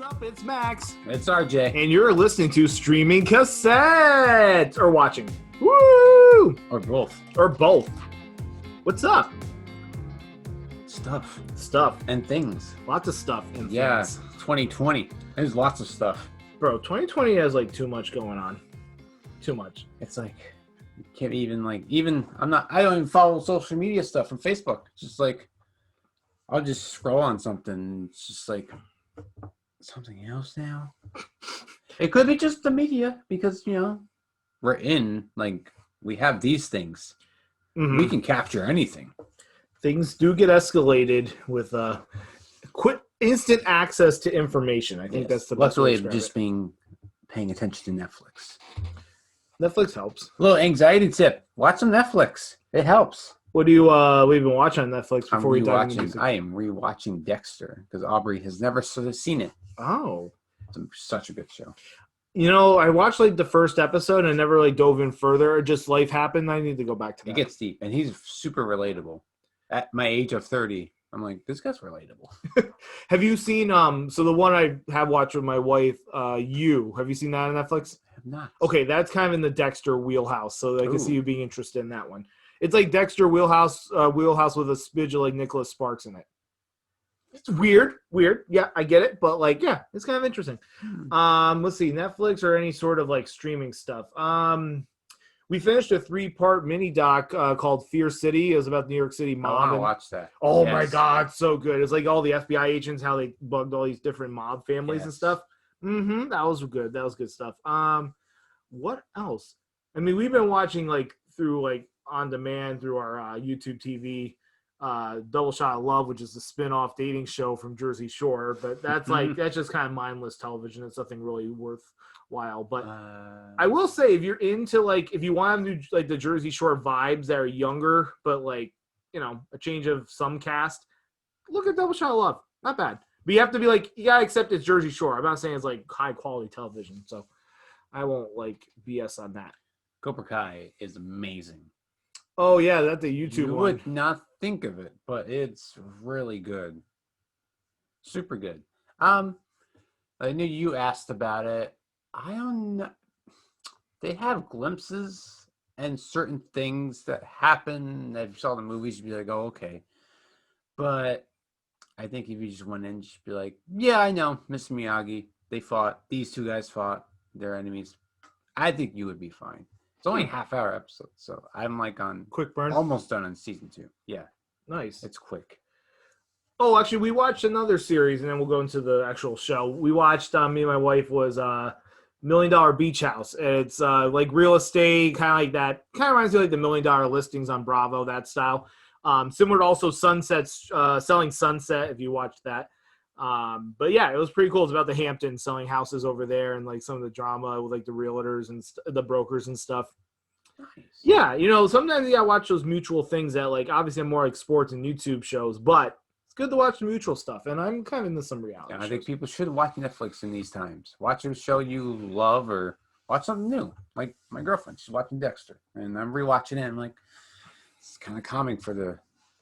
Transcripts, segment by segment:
up? It's Max. It's RJ. And you're listening to Streaming Cassettes. Or watching. Woo! Or both. Or both. What's up? Stuff. Stuff. And things. Lots of stuff and yeah, things. 2020. There's lots of stuff. Bro, 2020 has like too much going on. Too much. It's like, you can't even I don't even follow social media stuff from Facebook. It's just like, I'll just scroll on something. It's just like, something else now. It could be just the media because, we have these things. Mm-hmm. We can capture anything. Things do get escalated with quick instant access to information. I think that's the best way to describe just paying attention to Netflix. Netflix helps. A little anxiety tip. Watch some Netflix. It helps. What do you we've been watching on Netflix before we dive into music? I am rewatching Dexter because Aubrey has never seen it. Oh. It's such a good show. I watched the first episode and never dove in further. Just life happened. I need to go back to that. It gets deep and he's super relatable. At my age of 30, I'm like, this guy's relatable. Have you seen so the one I have watched with my wife, have you seen that on Netflix? I have not. Okay, that's kind of in the Dexter wheelhouse, so I can see you being interested in that one. It's like Dexter wheelhouse with a smidge of Nicholas Sparks in it. It's weird. Yeah, I get it, but it's kind of interesting. Let's see, Netflix or any sort of streaming stuff. We finished a 3-part mini doc called Fear City. It was about the New York City mob. I want to watch that. Oh my God, so good. It's all the FBI agents, how they bugged all these different mob families and stuff. Mm-hmm. That was good. That was good stuff. What else? I mean, we've been watching through on demand through our YouTube TV, Double Shot of Love, which is the spin-off dating show from Jersey Shore. But that's that's just kind of mindless television. It's nothing really worthwhile. But I will say, if you're into if you want to do the Jersey Shore vibes that are younger, but a change of some cast, look at Double Shot of Love. Not bad. But you have to be you gotta accept it's Jersey Shore. I'm not saying it's high quality television, so I won't BS on that. Cobra Kai is amazing. Oh yeah, that's a YouTube one. You would not think of it, but it's really good. Super good. I knew you asked about it. I don't know. They have glimpses and certain things that happen that if you saw the movies, you'd be like, oh, okay. But I think if you just went in, just be like, yeah, I know, Mr. Miyagi. They fought. These two guys fought. They're enemies. I think you would be fine. It's only a half-hour episode, so I'm on quick burn. Almost done on season 2. Yeah, nice. It's quick. Oh, actually, we watched another series, and then we'll go into the actual show. We watched. Me and my wife was $1 Million Beach House. It's real estate, kind of like that. Kind of reminds me of the $1 Million Listings on Bravo, that style. Similar to also Sunset's Selling Sunset, if you watched that. But yeah, it was pretty cool. It's about the Hamptons selling houses over there and some of the drama with the realtors and the brokers and stuff. Nice. Yeah, sometimes I watch those mutual things that obviously I'm more sports and YouTube shows, but it's good to watch the mutual stuff. And I'm kind of into some reality. Yeah, I think people should watch Netflix in these times. Watch a show you love or watch something new. Like my girlfriend, she's watching Dexter, and I'm rewatching it. I'm like, it's kind of calming for the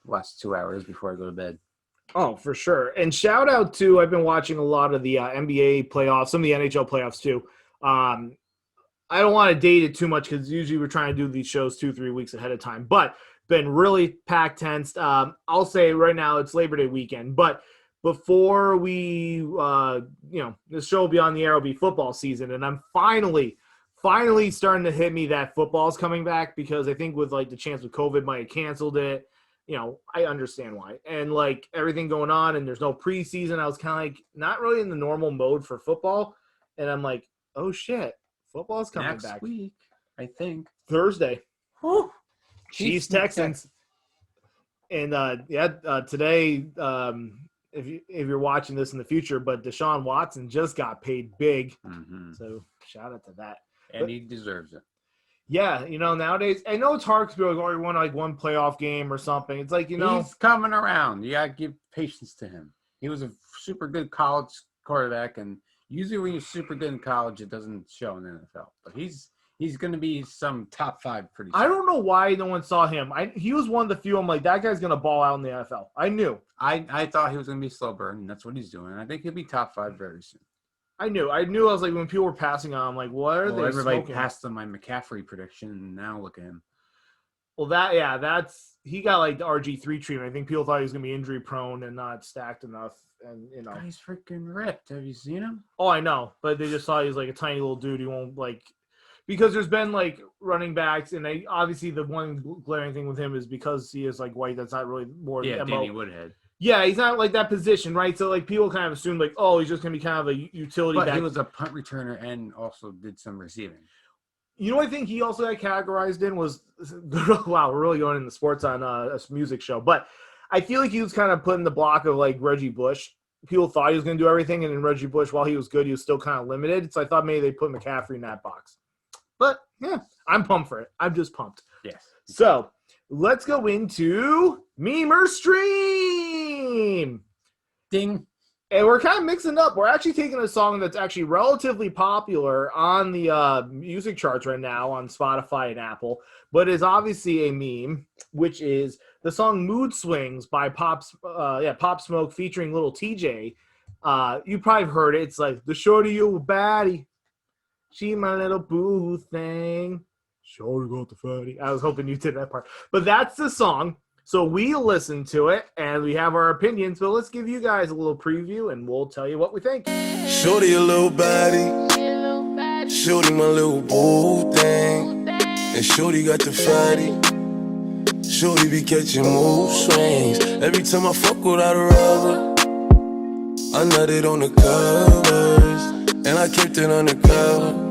last 2 hours before I go to bed. Oh, for sure. And shout out to, I've been watching a lot of the NBA playoffs, some of the NHL playoffs too. I don't want to date it too much because usually we're trying to do these shows 2-3 weeks ahead of time, but been really packed tense. I'll say right now it's Labor Day weekend, but before we, this show will be on the air, it'll be football season. And I'm finally starting to hit me that football's coming back because I think with the chance with COVID might have canceled it. I understand why. And everything going on and there's no preseason, I was kind of not really in the normal mode for football. And I'm like, oh shit, football's coming next back. Next week, I think. Thursday. Whew. Chiefs, Texans. And today, if you're watching this in the future, but Deshaun Watson just got paid big. Mm-hmm. So shout out to that. And he deserves it. Yeah, nowadays, I know it's hard because people already won one playoff game or something. It's he's coming around. You got to give patience to him. He was a super good college quarterback, and usually when you're super good in college, it doesn't show in the NFL. But he's going to be some top 5 pretty soon. I don't know why no one saw him. He was one of the few. I'm like, that guy's going to ball out in the NFL. I knew. I thought he was going to be slow burn, and that's what he's doing. I think he'll be top 5 very soon. I knew. I was like, when people were passing on, I'm like, what are they everybody smoking? passed on my McCaffrey prediction, and now look at him. Well, that's he got like the RG3 treatment. I think people thought he was gonna be injury prone and not stacked enough, and Guy's freaking ripped. Have you seen him? Oh, I know, but they just thought he was like a tiny little dude. He won't like because there's been like running backs, and they obviously the one glaring thing with him is because he is like white. That's not really more Danny Woodhead. Yeah, he's not like that position, right? So like people kind of assume like, oh, he's just gonna be kind of a utility back. He was a punt returner and also did some receiving. You know what I think he also got categorized in was wow, we're really going into sports on a music show, but I feel like he was kind of put in the block of like Reggie Bush. People thought he was going to do everything, and then Reggie Bush, while he was good, he was still kind of limited. So I thought maybe they put McCaffrey in that box. But yeah, I'm pumped for it. I'm just pumped. Yes. So let's go into Memer Stream. Ding. And we're kind of mixing up. We're actually taking a song that's actually relatively popular on the music charts right now on Spotify and Apple, but is obviously a meme, which is the song "Mood Swings" by Pop Smoke featuring little Tjay. You probably heard it. It's like the shorty you a baddie, she my little boo thing. Shorty got the fatty. I was hoping you did that part, but that's the song. So we listen to it, and we have our opinions, but let's give you guys a little preview, and we'll tell you what we think. Shorty a little baddie, shorty my little boo thing, and shorty got the fatty. Shorty be catching mood swings. Every time I fuck without a rubber, I nutted on the covers, and I kept it undercover,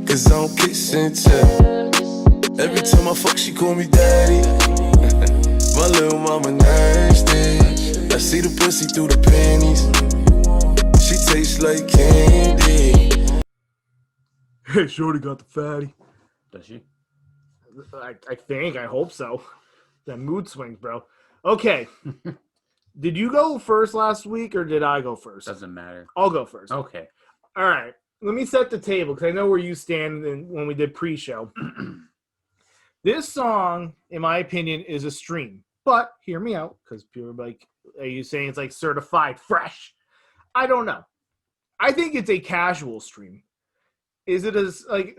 cause I don't kiss and tell. Every time I fuck, she call me daddy. My little mama nasty. I see the pussy through the panties. She tastes like candy. Hey, shorty got the fatty. Does she? I think. I hope so. That mood swings, bro. Okay. Did you go first last week, or did I go first? Doesn't matter. I'll go first. Okay. All right. Let me set the table, because I know where you stand when we did pre-show. This song, in my opinion, is a stream. But hear me out, because people are like, are you saying it's like certified fresh? I don't know. I think it's a casual stream. Is it as like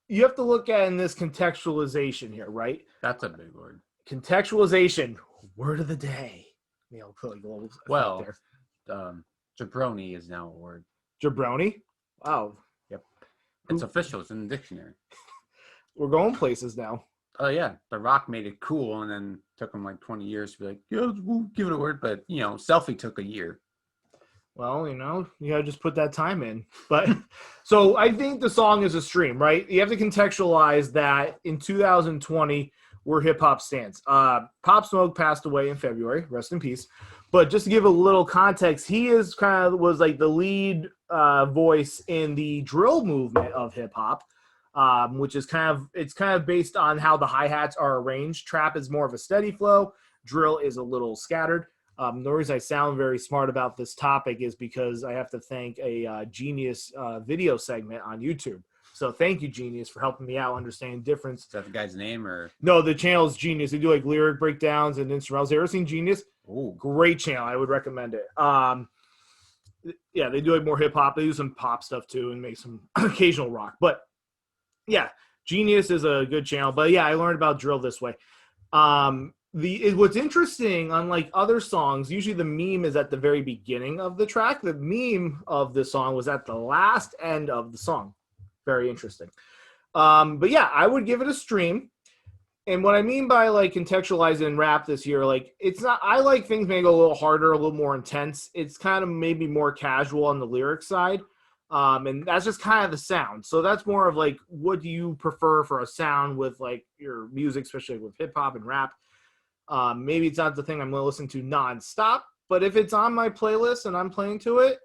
you have to look at in this contextualization here, right? That's a big word. Contextualization, word of the day. Maybe I'll put like a little there. Jabroni is now a word. Jabroni? Wow. Yep. It's official. It's in the dictionary. We're going places now. Oh, yeah. The Rock made it cool, and then took him like 20 years to be like, yeah, we'll give it a word. But, Selfie took a year. Well, you got to just put that time in. But so I think the song is a stream, right? You have to contextualize that in 2020, where hip-hop stands. Pop Smoke passed away in February. Rest in peace. But just to give a little context, he was like the lead voice in the drill movement of hip-hop. Which is kind of based on how the hi-hats are arranged. Trap is more of a steady flow. Drill is a little scattered. The reason I sound very smart about this topic is because I have to thank a Genius video segment on YouTube. So thank you, Genius, for helping me out understanding difference. Is that the guy's name or? No, the channel is Genius. They do like lyric breakdowns and instrumentals. You ever seen Genius? Ooh. Great channel. I would recommend it. Yeah, they do like more hip-hop. They do some pop stuff too and make some occasional rock. But yeah, Genius is a good channel, but yeah, I learned about drill this way. What's interesting, unlike other songs, usually the meme is at the very beginning of the track. The meme of the song was at the last end of the song. Very interesting. But yeah, I would give it a stream. And what I mean by like contextualizing rap this year, like it's not. I like things maybe a little harder, a little more intense. It's kind of maybe more casual on the lyric side. And that's just kind of the sound. So that's more of like, what do you prefer for a sound with like your music, especially with hip hop and rap? Maybe it's not the thing I'm going to listen to nonstop, but if it's on my playlist and I'm playing to it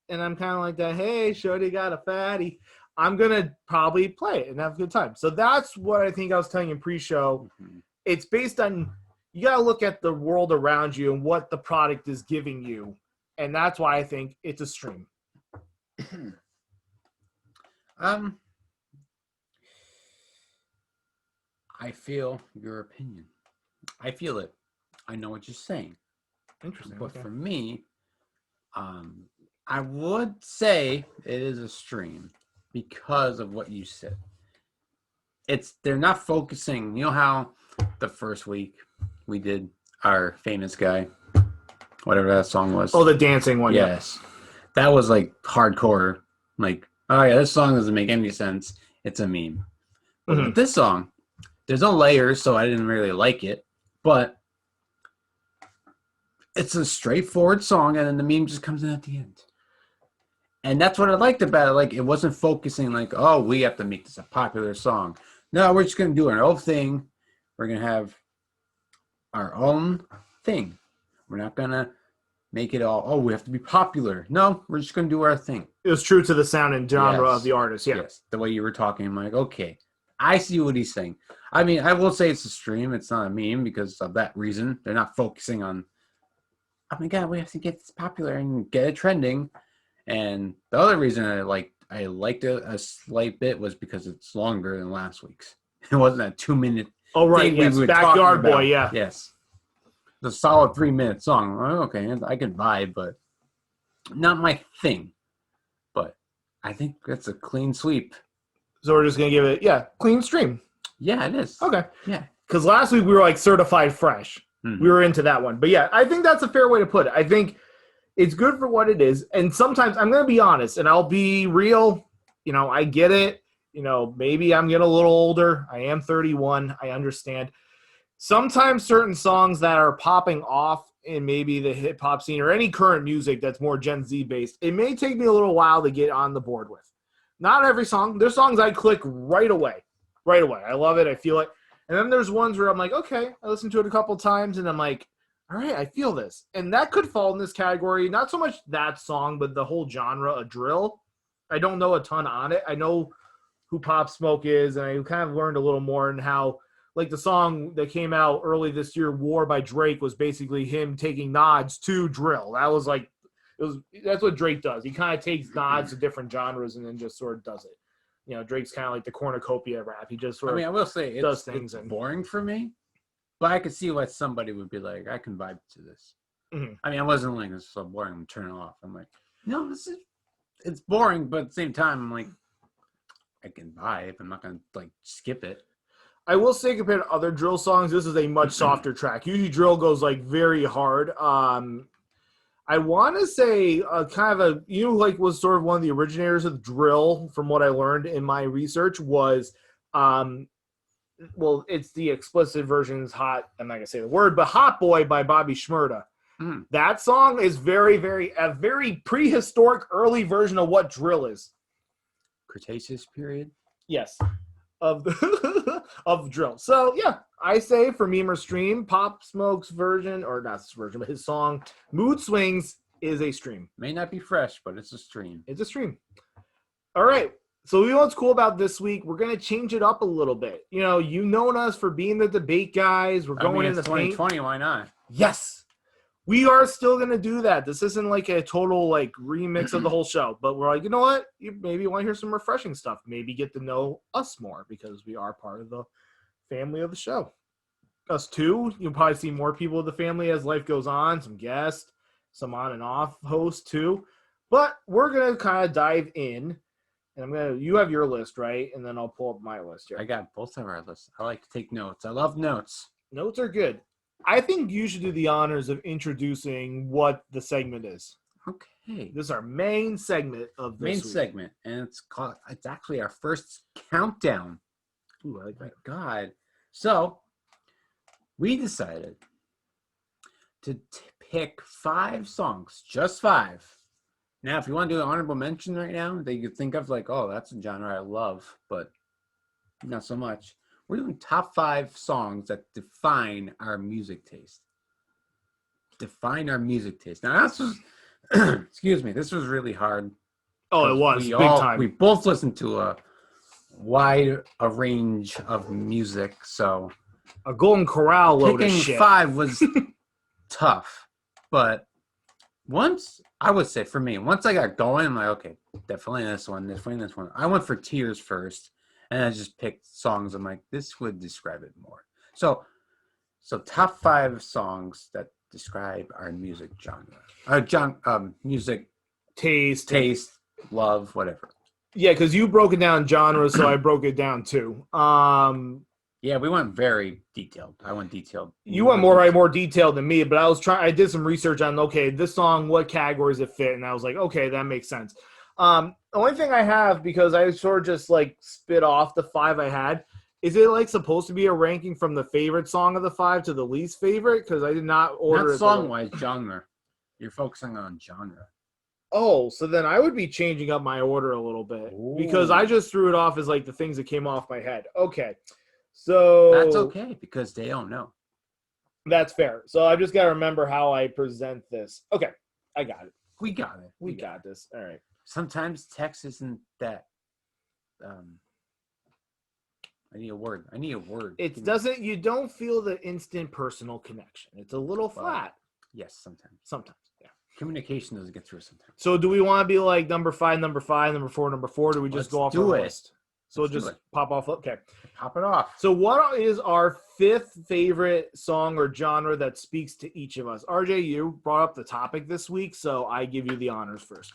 and I'm kind of like that, hey, shorty got a fatty, I'm going to probably play it and have a good time. So that's what I think I was telling you in pre-show. Mm-hmm. It's based on, you got to look at the world around you and what the product is giving you. And that's why I think it's a stream. I feel your opinion. I feel it. I know what you're saying. Interesting. But for me, I would say it is a stream because of what you said. They're not focusing. You know how the first week we did our famous guy, whatever that song was. Oh, the dancing one. Yes. Yeah. That was like hardcore. Like, oh yeah, this song doesn't make any sense. It's a meme. But with this song, there's no layers, so I didn't really like it. But it's a straightforward song, and then the meme just comes in at the end. And that's what I liked about it. Like, it wasn't focusing like, oh, we have to make this a popular song. No, we're just going to do our own thing. We're going to have our own thing. We're not going to make it all, oh, we have to be popular. No, we're just going to do our thing. It was true to the sound and genre of the artist, yeah. Yes, the way you were talking, I'm like, okay, I see what he's saying. I mean, I will say it's a stream. It's not a meme because of that reason. They're not focusing on, oh my God, we have to get this popular and get it trending. And the other reason I liked it a slight bit was because it's longer than last week's. It wasn't a 2-minute. Oh, right. Yes. Backyard Boy, yeah. Yes. The solid 3-minute song. Okay, I can vibe, but not my thing. But I think that's a clean sweep. So we're just going to give it, clean stream. Yeah, it is. Okay. Yeah. Because last week we were like certified fresh. Mm-hmm. We were into that one. But yeah, I think that's a fair way to put it. I think it's good for what it is. And sometimes I'm going to be honest and I'll be real. You know, I get it. You know, maybe I'm getting a little older. I am 31. I understand. Sometimes certain songs that are popping off in maybe the hip hop scene or any current music that's more Gen Z based, it may take me a little while to get on the board with. Not every song. There's songs I click right away. Right away. I love it. I feel it. And then there's ones where I'm like, okay, I listened to it a couple times and I'm like, all right, I feel this. And that could fall in this category. Not so much that song, but the whole genre of drill. I don't know a ton on it. I know who Pop Smoke is, and I kind of learned a little more and how, like, the song that came out early this year, War by Drake, was basically him taking nods to drill. That was like, that's what Drake does. He kind of takes nods to different genres and then just sort of does it. You know, Drake's kind of like the cornucopia rap. He just sort of I will say does things. It's boring for me, but I could see why somebody would be like, I can vibe to this. Mm-hmm. I mean, I wasn't like, it's so boring, I'm turning it off. I'm like, no, it's boring, but at the same time, I'm like, I can vibe. I'm not going to, like, skip it. I will say, compared to other drill songs, this is a much softer track. Usually drill goes, like, very hard. I want to say kind of was sort of one of the originators of drill, from what I learned in my research, was, it's the explicit version's Hot, I'm not going to say the word, but Hot Boy by Bobby Shmurda. Mm. That song is very, very, a very prehistoric early version of what drill is. Cretaceous period? Yes. Of drill. So, yeah, I say for meme or stream, Pop Smoke's version, or not his version, but his song, Mood Swings, is a stream. May not be fresh, but it's a stream. It's a stream. All right. So, you know what's cool about this week? We're going to change it up a little bit. You know, you've known us for being the debate guys. We're going in the 2020, why not? Yes. We are still going to do that. This isn't like a total like remix of the whole show, but we're like, you know what? You maybe want to hear some refreshing stuff. Maybe get to know us more because we are part of the family of the show. Us too. You'll probably see more people of the family as life goes on, some guests, some on and off hosts too. But we're going to kind of dive in. And you have your list, right? And then I'll pull up my list here. I got both of our lists. I like to take notes. I love notes. Notes are good. I think you should do the honors of introducing what the segment is. Okay. This is our main segment of this week. Segment, and it's actually our first countdown. Ooh, I like that. My God. So, we decided to pick 5 songs, just 5. Now, if you want to do an honorable mention right now, that you could think of like, oh, that's a genre I love, but not so much. We're doing top 5 songs that define our music taste. Define our music taste. Now, this was, excuse me, this was really hard. Oh, it was, big time. We both listened to a wide range of music, so. A Golden Corral load of shit. Picking 5 was tough, but once, I would say for me, once I got going, I'm like, okay, definitely this one, definitely this one. I went for Tears first. And I just picked songs. I'm like, this would describe it more. So top 5 songs that describe our music genre. Music taste, love, whatever. Yeah, because you broke it down genres, so I broke it down too. Yeah, we went very detailed. I went detailed. You went more detailed than me, but I did some research on, okay, this song, what categories it fit, and I was like, okay, that makes sense. The only thing I have, because I sort of just like spit off the 5 I had, is it like supposed to be a ranking from the favorite song of the 5 to the least favorite? Because I did not order not it. Song-wise, genre. You're focusing on genre. Oh, so then I would be changing up my order a little bit. Ooh. Because I just threw it off as like the things that came off my head. Okay. So that's okay because they don't know. That's fair. So I just got to remember how I present this. Okay. I got it. We got it. We got this. All right. Sometimes text isn't that. I need a word. It doesn't. You don't feel the instant personal connection. It's a little flat. Yes, sometimes. Yeah. Communication doesn't get through sometimes. So do we want to be like number 5, number 4, number 4? Do we just go off the list? So we'll just pop off. Okay. Pop it off. So what is our 5th favorite song or genre that speaks to each of us? RJ, you brought up the topic this week, so I give you the honors first.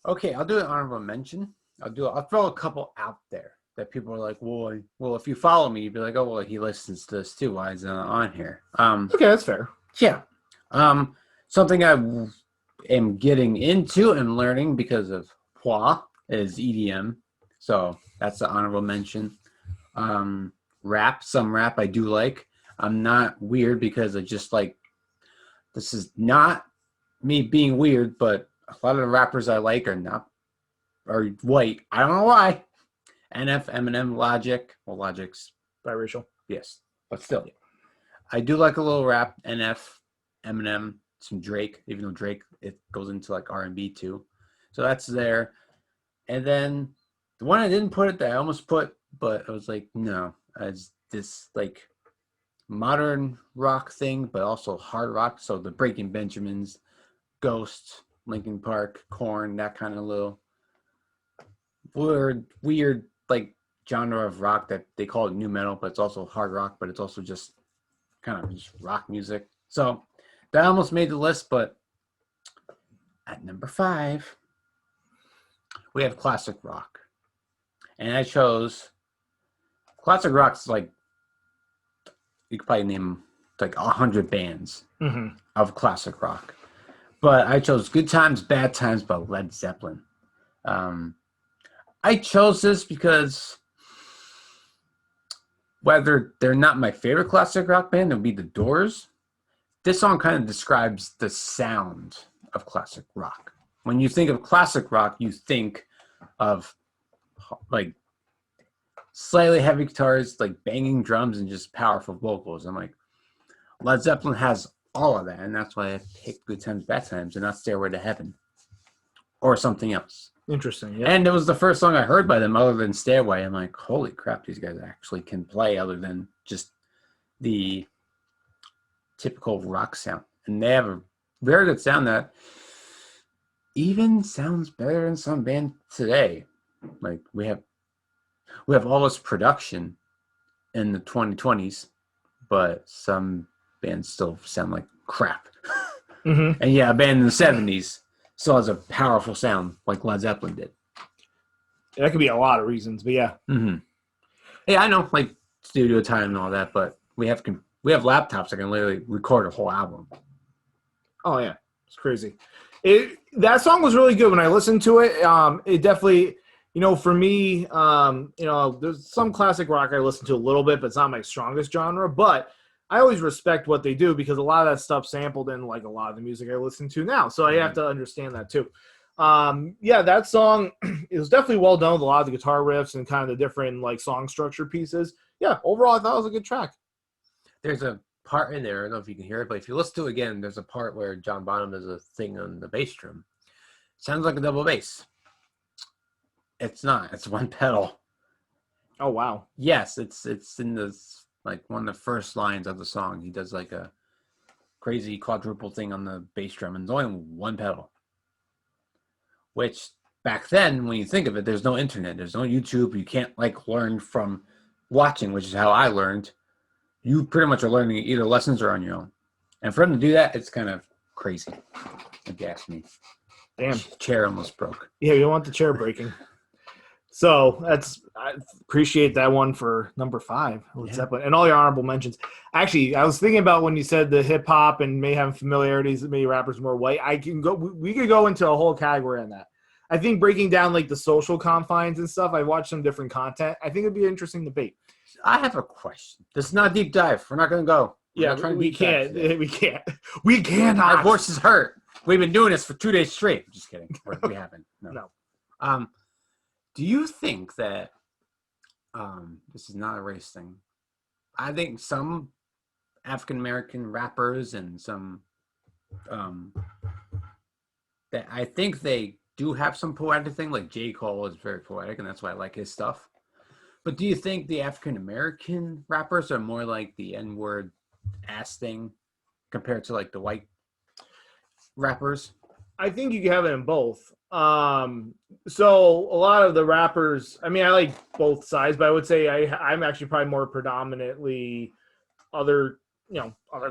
Okay, I'll do an honorable mention. I'll throw a couple out there that people are like, well, if you follow me, you'd be like, oh, well, he listens to this too. Why is it on here? Okay, that's fair. Yeah. Something I am getting into and learning because of Hua is EDM. So that's the honorable mention. Rap, some rap I do like. I'm not weird because I just like, this is not me being weird, but a lot of the rappers I like are white. I don't know why. NF, Eminem, Logic. Well, Logic's biracial. Yes, but still. I do like a little rap. NF, Eminem, some Drake, even though Drake, it goes into like R&B too. So that's there. And then the one I didn't put it that I almost put, but I was like, no, as this like modern rock thing, but also hard rock. So the Breaking Benjamins, Ghost, Linkin Park, Korn, that kind of little weird like genre of rock that they call it new metal, but it's also hard rock, but it's also just kind of just rock music. So that almost made the list, but at number 5, we have classic rock. And I chose classic rock's like, you could probably name like 100 bands of classic rock. But I chose Good Times, Bad Times by Led Zeppelin. I chose this because whether they're not my favorite classic rock band, it would be The Doors. This song kind of describes the sound of classic rock. When you think of classic rock, you think of like slightly heavy guitars, like banging drums and just powerful vocals. I'm like, Led Zeppelin has all of that, and that's why I picked Good Times, Bad Times, and not Stairway to Heaven or something else. Interesting. Yeah. And it was the first song I heard by them other than Stairway. I'm like, holy crap, these guys actually can play other than just the typical rock sound. And they have a very good sound that even sounds better than some band today. Like we have all this production in the 2020s, but some bands still sound like crap. And yeah, a band in the 70s still has a powerful sound like Led Zeppelin did. That could be a lot of reasons, but yeah. Yeah, I know, like studio time and all that, but we have laptops that can literally record a whole album. Oh yeah, it's crazy. That song was really good when I listened to it. It definitely, for me, there's some classic rock I listen to a little bit, but it's not my strongest genre. But I always respect what they do because a lot of that stuff sampled in like a lot of the music I listen to now. So I have to understand that too. That song it was definitely well done with a lot of the guitar riffs and kind of the different like song structure pieces. Yeah, overall I thought it was a good track. There's a part in there, I don't know if you can hear it, but if you listen to it again, there's a part where John Bonham does a thing on the bass drum. Sounds like a double bass. It's not. It's one pedal. Oh wow. Yes, it's in this like one of the first lines of the song. He does like a crazy quadruple thing on the bass drum, and it's only one pedal. Which back then, when you think of it, there's no internet, there's no YouTube. You can't like learn from watching, which is how I learned. You pretty much are learning either lessons or on your own. And for him to do that, it's kind of crazy, if you ask me. Damn. Chair almost broke. Yeah, you don't want the chair breaking. So I appreciate that one for number 5. And all your honorable mentions. Actually, I was thinking about when you said the hip hop and may have familiarities that maybe rappers more white. We could go into a whole category on that. I think breaking down like the social confines and stuff. I watched some different content. I think it'd be an interesting debate. I have a question. This is not a deep dive. We're not going to go. We can't. We cannot. My voice is hurt. We've been doing this for 2 days straight. Just kidding. We haven't. No. Do you think that this is not a race thing? I think some African American rappers and some that I think they do have some poetic thing. Like J. Cole is very poetic, and that's why I like his stuff. But do you think the African American rappers are more like the N-word ass thing compared to like the white rappers? I think you can have it in both. So a lot of the rappers, I mean, I like both sides, but I would say I'm actually probably more predominantly other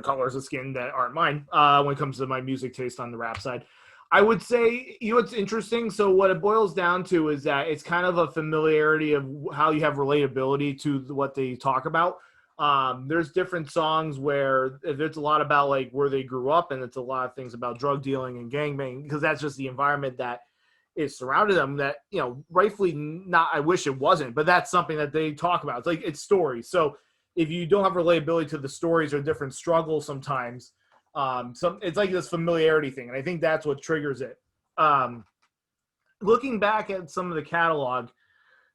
colors of skin that aren't mine when it comes to my music taste on the rap side. I would say, it's interesting. So what it boils down to is that it's kind of a familiarity of how you have relatability to what they talk about. There's different songs where it's a lot about like where they grew up, and it's a lot of things about drug dealing and gangbanging, because that's just the environment that is surrounded them that, rightfully not, I wish it wasn't, but that's something that they talk about. It's like, it's stories. So if you don't have relatability to the stories or different struggles sometimes, it's like this familiarity thing. And I think that's what triggers it. Looking back at some of the catalog,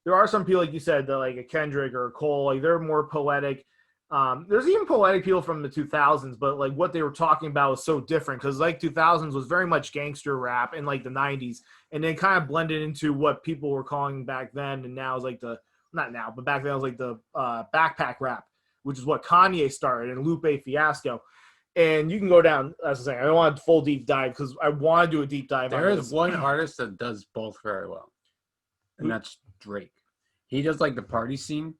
there are some people, like you said, that like a Kendrick or a Cole, like they're more poetic. There's even poetic people from the 2000s, but like what they were talking about was so different, because like 2000s was very much gangster rap in like the 90s, and then kind of blended into what people were calling back then. And now is like not now, but back then it was like the backpack rap, which is what Kanye started, and Lupe Fiasco. And you can go down, as I was saying, I don't want a full deep dive because I want to do a deep dive. There is one artist that does both very well, and that's Drake. He does like the party scene,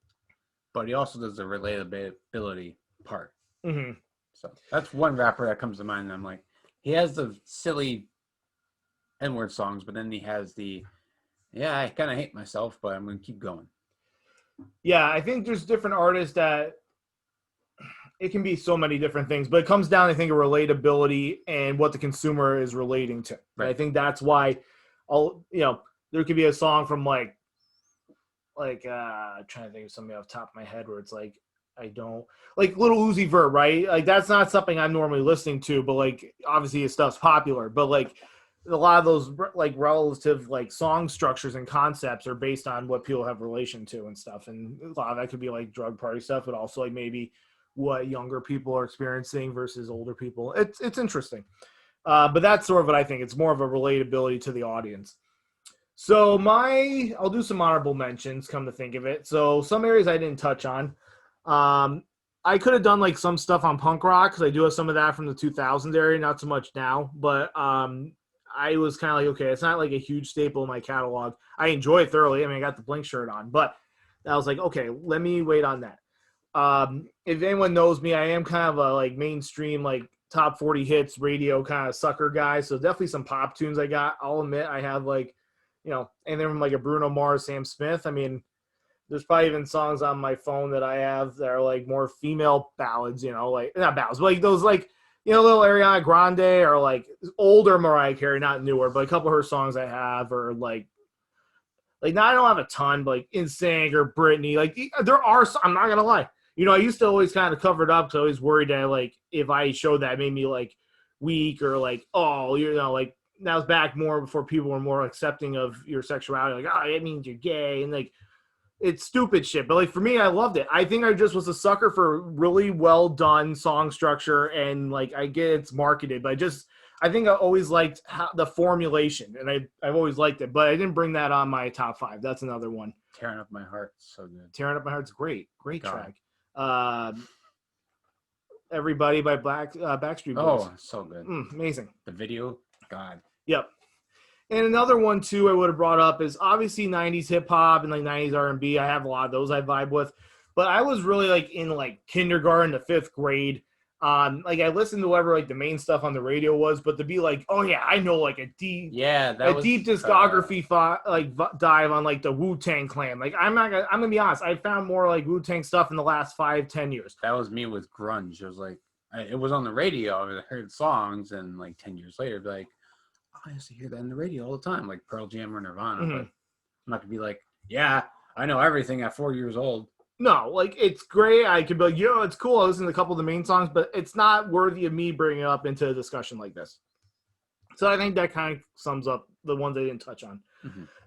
but he also does the relatability part. Mm-hmm. So that's one rapper that comes to mind. And I'm like, he has the silly N-word songs, but then he has I kind of hate myself, but I'm going to keep going. Yeah, I think there's different artists that it can be so many different things, but it comes down, I think, of relatability and what the consumer is relating to. Right. I think that's why there could be a song from I'm trying to think of something off the top of my head where it's like, I don't like Little Uzi Vert, right? Like that's not something I'm normally listening to, but like obviously his stuff's popular, but like a lot of those like relative like song structures and concepts are based on what people have relation to and stuff. And a lot of that could be like drug party stuff, but also like maybe what younger people are experiencing versus older people. It's interesting. But that's sort of what I think. It's more of a relatability to the audience. So I'll do some honorable mentions, come to think of it. So some areas I didn't touch on. I could have done like some stuff on punk rock, because I do have some of that from the 2000s area, not so much now. But I was kind of like, okay, it's not like a huge staple in my catalog. I enjoy it thoroughly. I mean, I got the Blink shirt on, but I was like, okay, let me wait on that. If anyone knows me, I am kind of a like mainstream, like top 40 hits radio kind of sucker guy. So definitely some pop tunes I got. I'll admit I have like, and then from like a Bruno Mars, Sam Smith. I mean, there's probably even songs on my phone that I have that are like more female ballads, like not ballads, but like those like, little Ariana Grande or like older Mariah Carey, not newer, but a couple of her songs I have are like now I don't have a ton, but like NSYNC or Britney. Like there are, I'm not going to lie. I used to always kind of cover it up because I was worried that, like, if I showed that, it made me, like, weak or, like, like, that was back more before people were more accepting of your sexuality. Like, it means you're gay. And, like, it's stupid shit. But, like, for me, I loved it. I think I just was a sucker for really well-done song structure. And, like, I get it's marketed. But I think I always liked the formulation. And I've always liked it. But I didn't bring that on my top 5. That's another one. Tearing Up My Heart. So good. Tearing Up My Heart's great. Great track. Everybody by Backstreet Boys. Oh, so good. Amazing. The video, God. Yep. And another one too I would have brought up is obviously 90s hip hop and like 90s R&B. I have a lot of those I vibe with, but I was really like in like kindergarten to 5th grade. Like I listened to whatever like the main stuff on the radio was, but to be like, oh yeah, I know like a deep discography dive on like the Wu-Tang Clan. Like I'm gonna be honest, I found more like Wu-Tang stuff in the last 5-10 years. That was me with grunge. It was like it was on the radio. I heard songs, and like 10 years later, I'd be like, oh, I used to hear that in the radio all the time, like Pearl Jam or Nirvana. But I'm not gonna be like, yeah, I know everything at 4 years old. No, like it's great. I could be like, it's cool. I listened to a couple of the main songs, but it's not worthy of me bringing it up into a discussion like this. So I think that kind of sums up the ones I didn't touch on.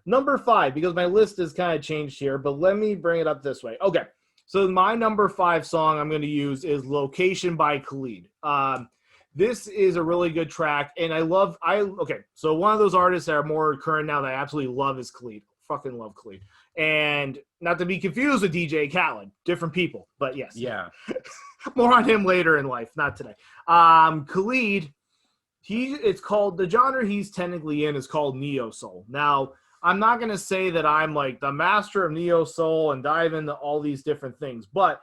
Number 5, because my list has kind of changed here, but let me bring it up this way. Okay, so my number 5 song I'm going to use is Location by Khalid. This is a really good track, and so one of those artists that are more current now that I absolutely love is Khalid. Fucking love Khalid. And not to be confused with DJ Khaled, different people, but yes. Yeah. More on him later in life, not today. Khalid, it's called, the genre he's technically in is called Neo Soul. Now, I'm not going to say that I'm like the master of Neo Soul and dive into all these different things, but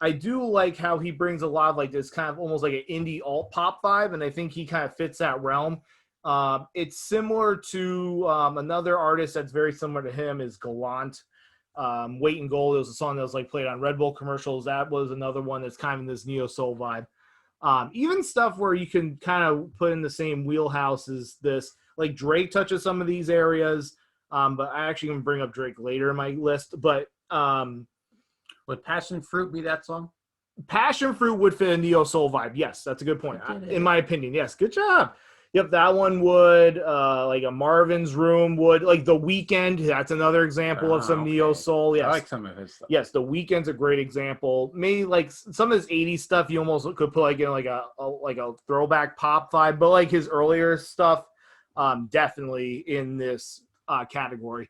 I do like how he brings a lot of like this kind of almost like an indie alt pop vibe, and I think he kind of fits that realm. It's similar to another artist that's very similar to him is Gallant. Weight and Gold. It was a song that was like played on Red Bull commercials. That was another one that's kind of in this neo soul vibe. Even stuff where you can kind of put in the same wheelhouse as this. Like Drake touches some of these areas, but I actually can bring up Drake later in my list. But would Passion Fruit be that song? Passion Fruit would fit a neo soul vibe. Yes, that's a good point. In my opinion, yes. Good job. Yep, that one would, like a Marvin's Room would, like The Weeknd. That's another example of some neo soul. Yes, I like some of his stuff. Yes, The Weeknd's a great example. Maybe like some of his '80s stuff, you almost could put like in like a throwback pop vibe. But like his earlier stuff, definitely in this category.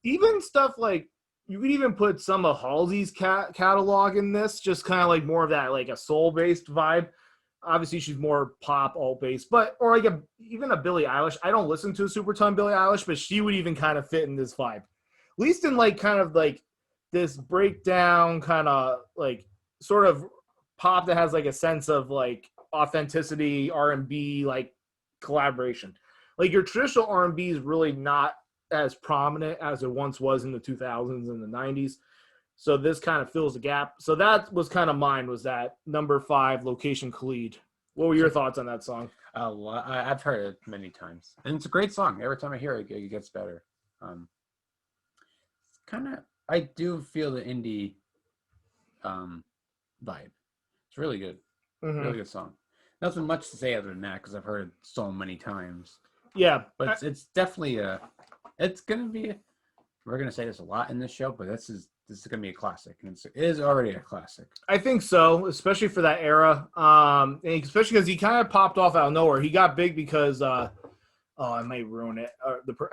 Even stuff like you could even put some of Halsey's catalog in this, just kind of like more of that like a soul based vibe. Obviously, she's more pop, alt-based, or like even a Billie Eilish. I don't listen to a super ton Billie Eilish, but she would even kind of fit in this vibe. At least in like kind of like this breakdown kind of like sort of pop that has like a sense of like authenticity, R&B, like collaboration. Like your traditional R&B is really not as prominent as it once was in the 2000s and the 90s. So this kind of fills the gap. So that was kind of mine, was that number 5, Location Khalid. What were your thoughts on that song? I've heard it many times. And it's a great song. Every time I hear it, it gets better. I do feel the indie vibe. It's really good. Really good song. Nothing much to say other than that because I've heard it so many times. Yeah. But it's definitely it's going to be, we're going to say this a lot in this show, but this is going to be a classic, and it is already a classic. I think so, especially for that era, and especially because he kind of popped off out of nowhere. He got big because, I might ruin it.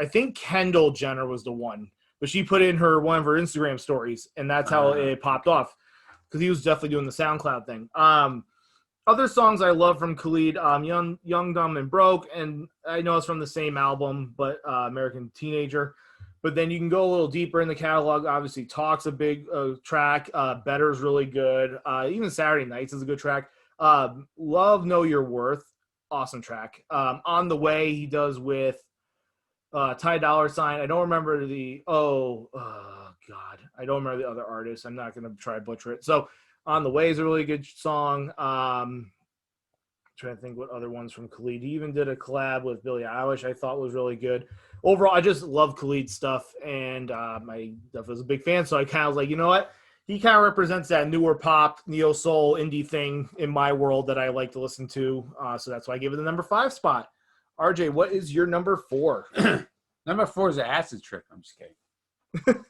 I think Kendall Jenner was the one, but she put in one of her Instagram stories, and that's how it popped off, because he was definitely doing the SoundCloud thing. Other songs I love from Khalid, Young, Dumb, and Broke, and I know it's from the same album, but American Teenager. But then you can go a little deeper in the catalog. Obviously, Talk's a big track. Better's really good. Even Saturday Nights is a good track. Love Know Your Worth. Awesome track. On the Way, he does with Ty Dolla $ign. I don't remember God. I don't remember the other artist. I'm not going to try to butcher it. So On the Way is a really good song. Trying to think what other ones from Khalid. He even did a collab with Billie Eilish I thought was really good. Overall, I just love Khalid's stuff, and I was a big fan, so I kind of was like, you know what? He kind of represents that newer pop, neo-soul, indie thing in my world that I like to listen to, so that's why I give it the number 5 spot. RJ, what is your number 4? Number 4 is an acid trip. I'm just kidding.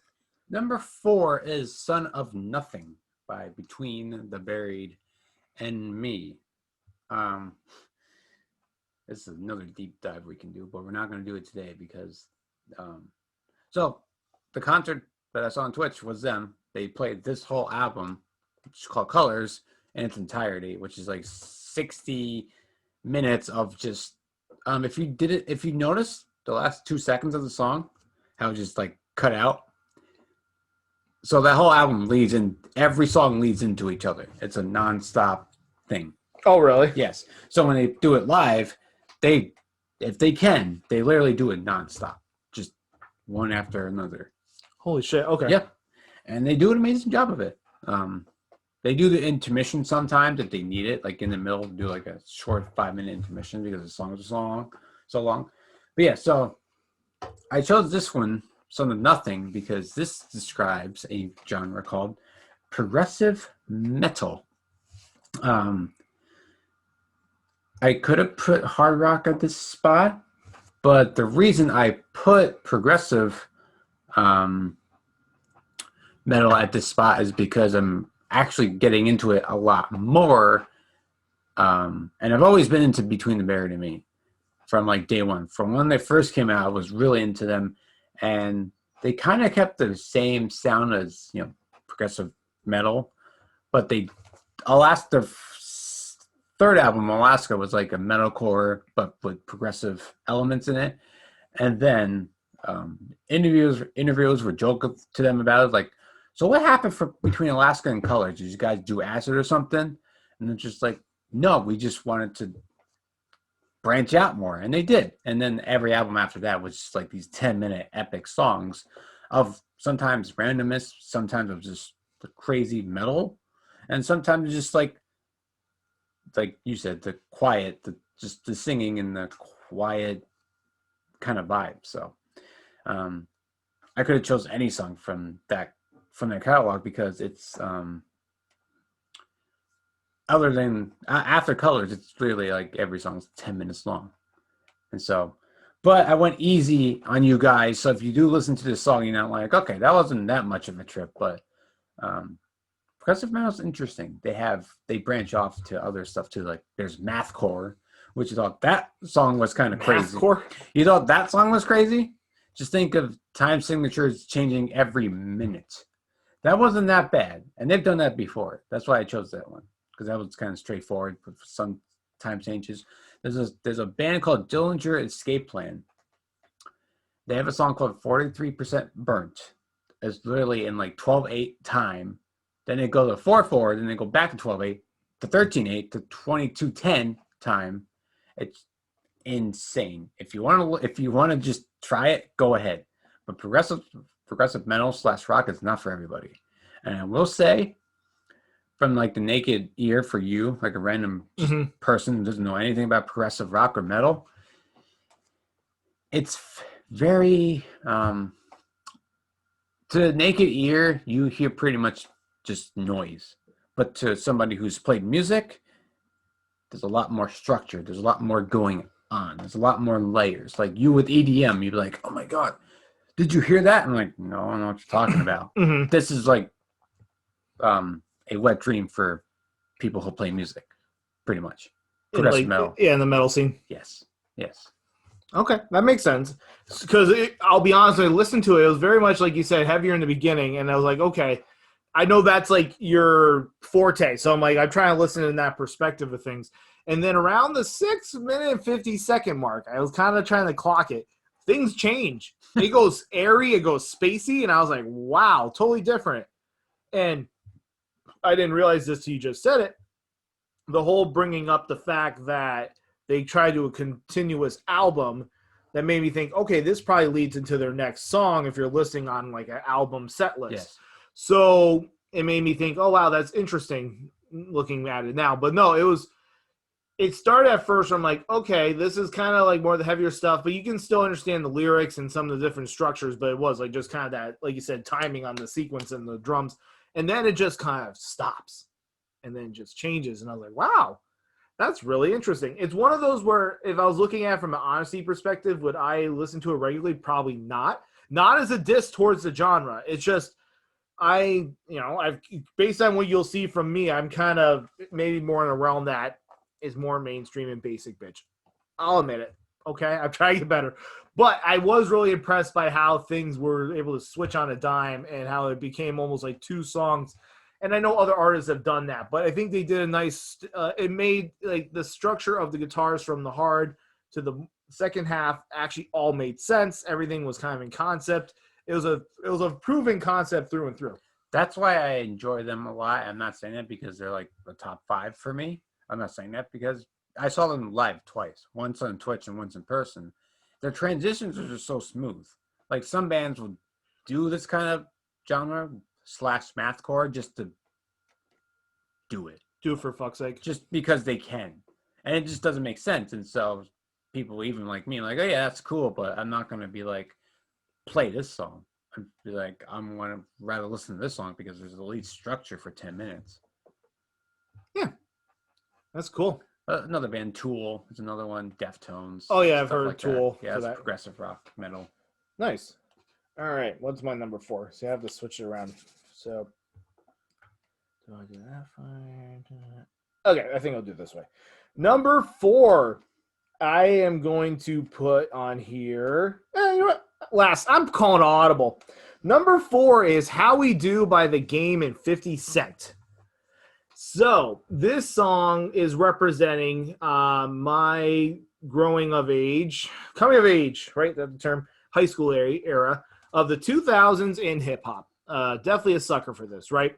Number 4 is Son of Nothing by Between the Buried and Me. This is another deep dive we can do, but we're not going to do it today because so the concert that I saw on Twitch was them. They played this whole album, which is called Colors, in its entirety, which is like 60 minutes of just if you notice the last 2 seconds of the song, how it just like cut out. So that whole album every song leads into each other. It's a nonstop thing. Oh, really? Yes. So when they do it live, if they can, they literally do it nonstop, just one after another. Holy shit. Okay. Yep. And they do an amazing job of it. They do the intermission sometimes if they need it, like in the middle, do like a short 5-minute intermission because the songs are so long. But yeah, so I chose this one, Son of Nothing, because this describes a genre called progressive metal. I could have put hard rock at this spot, but the reason I put progressive metal at this spot is because I'm actually getting into it a lot more. And I've always been into Between the Buried and Me from like day one. From when they first came out, I was really into them. And they kind of kept the same sound as, progressive metal. But the third album, Alaska, was like a metalcore, but with progressive elements in it. And then interviews were joking to them about it, like, so what happened between Alaska and Color? Did you guys do acid or something? And they're just like, no, we just wanted to branch out more. And they did. And then every album after that was just like these 10-minute epic songs of sometimes randomness, sometimes of just the crazy metal, and sometimes just like you said, the quiet, just the singing and the quiet kind of vibe. So I could have chose any song from their catalog because it's other than After Colors, it's really like every song's 10 minutes long. And so, but I went easy on you guys. So if you do listen to this song, you're not like, okay, that wasn't that much of a trip, but progressive metal is interesting. They branch off to other stuff too. Like there's Mathcore, which you thought that song was kind of crazy. Mathcore? You thought that song was crazy? Just think of time signatures changing every minute. That wasn't that bad. And they've done that before. That's why I chose that one. Because that was kind of straightforward with some time changes. There's a band called Dillinger Escape Plan. They have a song called 43% Burnt. It's literally in like 12/8 time. Then they go to 4/4, then they go back to 12/8, to 13/8, to 22/10 time. It's insane. If you want to just try it, go ahead. But progressive metal / rock is not for everybody. And I will say, from like the naked ear for you, like a random person who doesn't know anything about progressive rock or metal, it's very to the naked ear, you hear pretty much just noise. But to somebody who's played music, there's a lot more structure. There's a lot more going on. There's a lot more layers. Like you with EDM, you'd be like, oh my God, did you hear that? I'm like, no, I don't know what you're talking about. This is like a wet dream for people who play music, pretty much. Progressive metal. Yeah, in the metal scene. Yes. Okay, that makes sense. Because I'll be honest, when I listened to it, it was very much like you said, heavier in the beginning, and I was like, okay, I know that's like your forte. So I'm like, I'm trying to listen in that perspective of things. And then around the 6-minute and 50-second mark, I was kind of trying to clock it. Things change. It goes airy, it goes spacey, and I was like, wow, totally different. And I didn't realize this till you just said it. The whole bringing up the fact that they try to do a continuous album that made me think, okay, this probably leads into their next song if you're listening on like an album set list. Yes. So it made me think, oh, wow, that's interesting looking at it now. But no, it started at first where I'm like, okay, this is kind of like more of the heavier stuff, but you can still understand the lyrics and some of the different structures, but it was like just kind of that, like you said, timing on the sequence and the drums. And then it just kind of stops and then just changes. And I was like, wow, that's really interesting. It's one of those where if I was looking at it from an honesty perspective, would I listen to it regularly? Probably not. Not as a diss towards the genre. It's just, I've based on what you'll see from me, I'm kind of maybe more in a realm that is more mainstream and basic bitch. I'll admit it. Okay. I'm trying to get better. But I was really impressed by how things were able to switch on a dime and how it became almost like 2 songs. And I know other artists have done that, but I think they did a nice, it made like the structure of the guitars from the hard to the second half actually all made sense. Everything was kind of in concept. It was a proven concept through and through. That's why I enjoy them a lot. I'm not saying that because they're like the top 5 for me. I'm not saying that because I saw them live twice, once on Twitch and once in person. Their transitions are just so smooth. Like some bands will do this kind of genre / mathcore just to do it. Do it for fuck's sake. Just because they can. And it just doesn't make sense. And so people even like me, like, oh yeah, that's cool, but I'm not going to be like, play this song. I'd be like, I'm going to rather listen to this song because there's a lead structure for 10 minutes. Yeah. That's cool. Another band, Tool, is another one. Deftones. Oh yeah, I've heard like Tool. That. Yeah, it's progressive rock metal. Nice. All right, what's my number 4? So I have to switch it around. So do I do that? Fine. Okay, I think I'll do it this way. Number 4, I am going to put on here. You know what? Last, I'm calling audible. Number 4 is "How We Do" by The Game and 50 Cent. So this song is representing my coming of age, right? That's the term, high school era of the 2000s in hip hop. Definitely a sucker for this, right?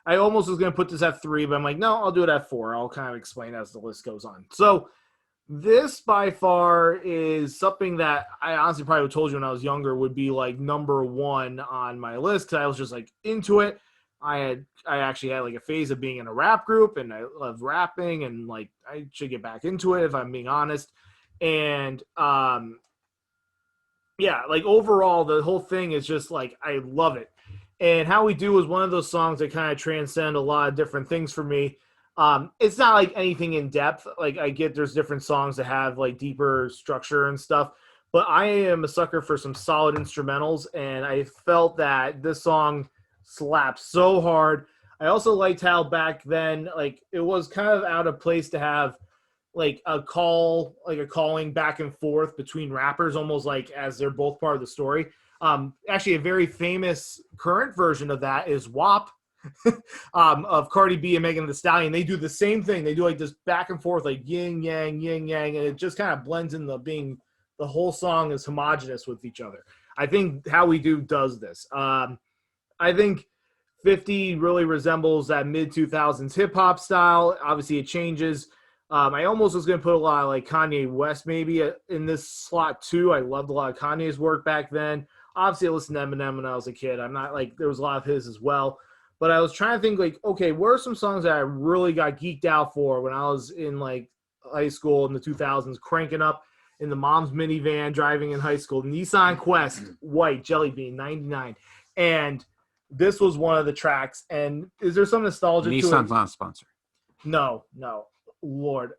I almost was going to put this at 3, but I'm like, no, I'll do it at 4. I'll kind of explain as the list goes on. So this by far is something that I honestly probably would have told you when I was younger would be like number 1 on my list because I was just like into it. I actually had like a phase of being in a rap group and I love rapping and like I should get back into it if I'm being honest. And yeah, like overall the whole thing is just like I love it. And "How We Do" is one of those songs that kind of transcend a lot of different things for me. It's not like anything in depth. Like I get there's different songs that have like deeper structure and stuff, but I am a sucker for some solid instrumentals, and I felt that this song slaps so hard. I also liked how back then, like it was kind of out of place to have like a calling back and forth between rappers, almost like as they're both part of the story. Actually, a very famous current version of that is WAP of Cardi B and Megan Thee Stallion. They do the same thing. They do like this back and forth, like yin yang, and it just kind of blends in the whole song is homogenous with each other. I think "How We Do" does this. I think 50 really resembles that mid-2000s hip-hop style. Obviously, it changes. I almost was going to put a lot of like Kanye West maybe in this slot too. I loved a lot of Kanye's work back then. Obviously, I listened to Eminem when I was a kid. I'm not like, there was a lot of his as well. But I was trying to think like, okay, what are some songs that I really got geeked out for when I was in like high school in the 2000s, cranking up in the mom's minivan, driving in high school, Nissan Quest, white, Jelly Bean, 99. And this was one of the tracks. And is there some nostalgia to it? Nissan's not a sponsor. No. Lord.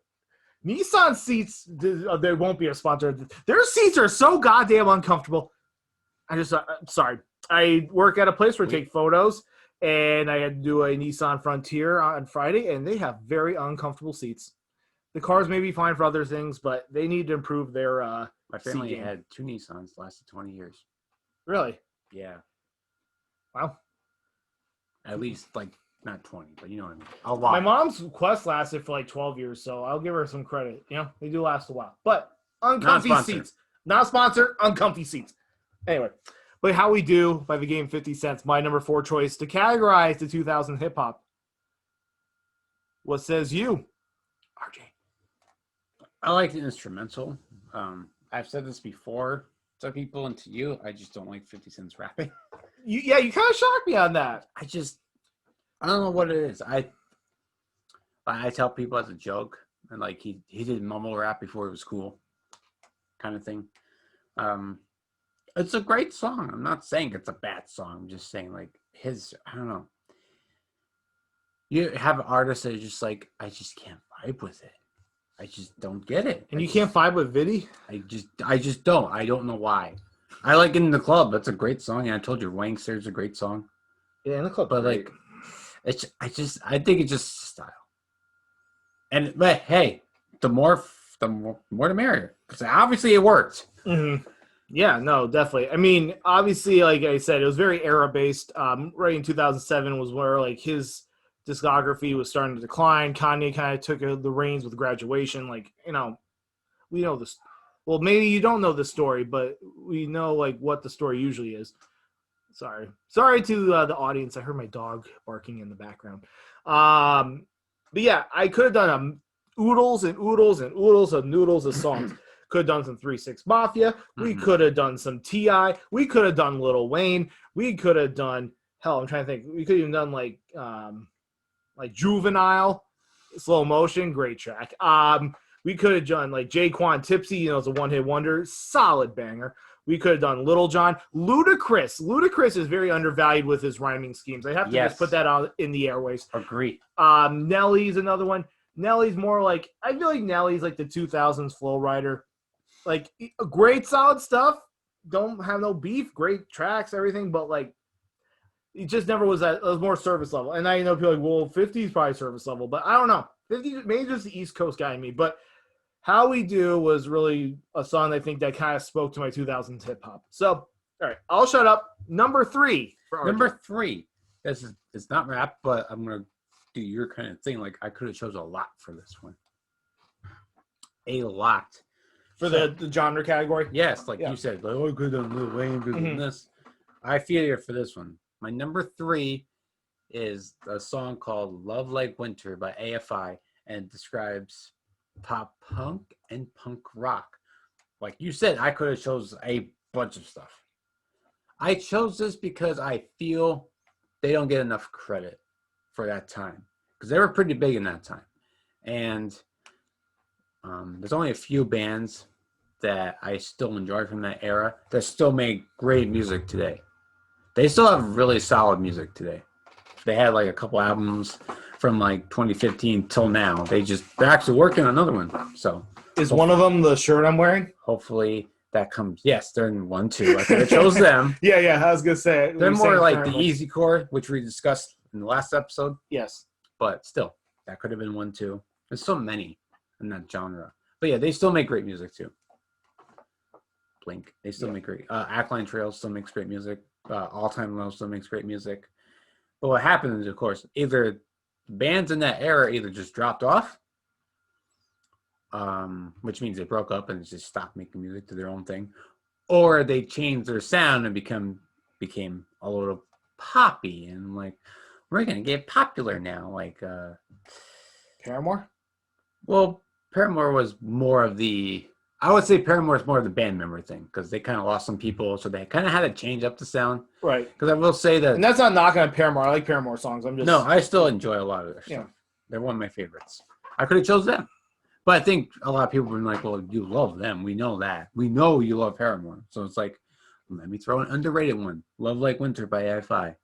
Nissan seats, there won't be a sponsor. Their seats are so goddamn uncomfortable. Sorry. I work at a place where I take photos, and I had to do a Nissan Frontier on Friday, and they have very uncomfortable seats. The cars may be fine for other things, but they need to improve their My family had 2 Nissans, lasted 20 years. Really? Yeah. Wow. At least, like, not 20, but you know what I mean. A lot. My mom's Quest lasted for like 12 years, so I'll give her some credit. You know, they do last a while. But uncomfy seats. Not sponsored, uncomfy seats. Anyway, but "How We Do" by The Game 50 Cent, my number 4 choice to categorize the 2000 hip-hop. What says you, RJ? I like the instrumental. I've said this before to people and to you. I just don't like 50 Cent's rapping. You kind of shocked me on that. I don't know what it is. I tell people as a joke, and like he did mumble rap before it was cool, kind of thing. It's a great song. I'm not saying it's a bad song. I'm just saying like I don't know. You have artists that are just like, I just can't vibe with it. I just don't get it. And you can't vibe with Viddy? I just don't. I don't know why. I like "In the Club." That's a great song. And I told you, Wankster's a great song. Yeah, "In the Club." But great. like, I think it's just style. But hey, the more the merrier. Because obviously it worked. Mm-hmm. Yeah, no, definitely. I mean, obviously, like I said, it was very era-based. Right in 2007 was where like his discography was starting to decline. Kanye kind of took the reins with Graduation. Like, you know, we know this. Well, maybe you don't know the story, but we know like what the story usually is. Sorry to the audience. I heard my dog barking in the background. But yeah, I could have done oodles and oodles and oodles of noodles of songs. Could have done some 3-6 Mafia. We could have done some Tjay. We could have done Lil Wayne. We could have done, hell, I'm trying to think. We could have even done like Juvenile, Slow Motion, great track. We could have done like Jaquan Tipsy, it's a one-hit wonder, solid banger. We could have done Little John. Ludacris. Ludacris is very undervalued with his rhyming schemes. I have to just put that out in the airways. Agree. Nelly's another one. Nelly's more like, I feel like Nelly's like the 2000s flow rider. Like, great solid stuff. Don't have no beef. Great tracks, everything. But like, it just never was that. It was more service level. And now people are like, well, 50 is probably service level. But I don't know. 50 maybe just the East Coast guy in me. But How We Do was really a song I think that kind of spoke to my 2000s hip hop. So, all right, I'll shut up. Number 3. Number 3. It's not rap, but I'm gonna do your kind of thing. Like I could have chose a lot for this one. A lot for the genre category. Yes, you said, like, I could have done Lil Wayne, could have done this. I feel you for this one. My number 3 is a song called "Love Like Winter" by AFI, and it describes pop punk and punk rock. Like you said, I could have chose a bunch of stuff. I chose this because I feel they don't get enough credit for that time, because they were pretty big in that time. And there's only a few bands that I still enjoy from that era that still make great music today. They still have really solid music today. They had like a couple albums from like 2015 till now. They're actually working on another one. So is one of them the shirt I'm wearing? Hopefully that comes. Yes, they're in 1, 2. I could have chose them. Yeah. I was gonna say they're more like the easy core, which we discussed in the last episode. Yes, but still, that could have been 1, 2. There's so many in that genre. But yeah, they still make great music too. Blink, they still make great. Ackline Trail still makes great music. All Time Low still makes great music. But what happens, of course, either bands in that era either just dropped off, which means they broke up and just stopped making music to their own thing, or they changed their sound and became a little poppy and like, we're gonna get popular now, like Paramore. Well, Paramore was more of the. I would say Paramore is more of the band member thing, because they kind of lost some people, so they kind of had to change up the sound. Right. Because I will say that, and that's not knocking on Paramore. I like Paramore songs. I still enjoy a lot of their stuff. They're one of my favorites. I could have chose them, but I think a lot of people have been like, "Well, you love them. We know that. We know you love Paramore." So it's like, let me throw an underrated one: "Love Like Winter" by AFI.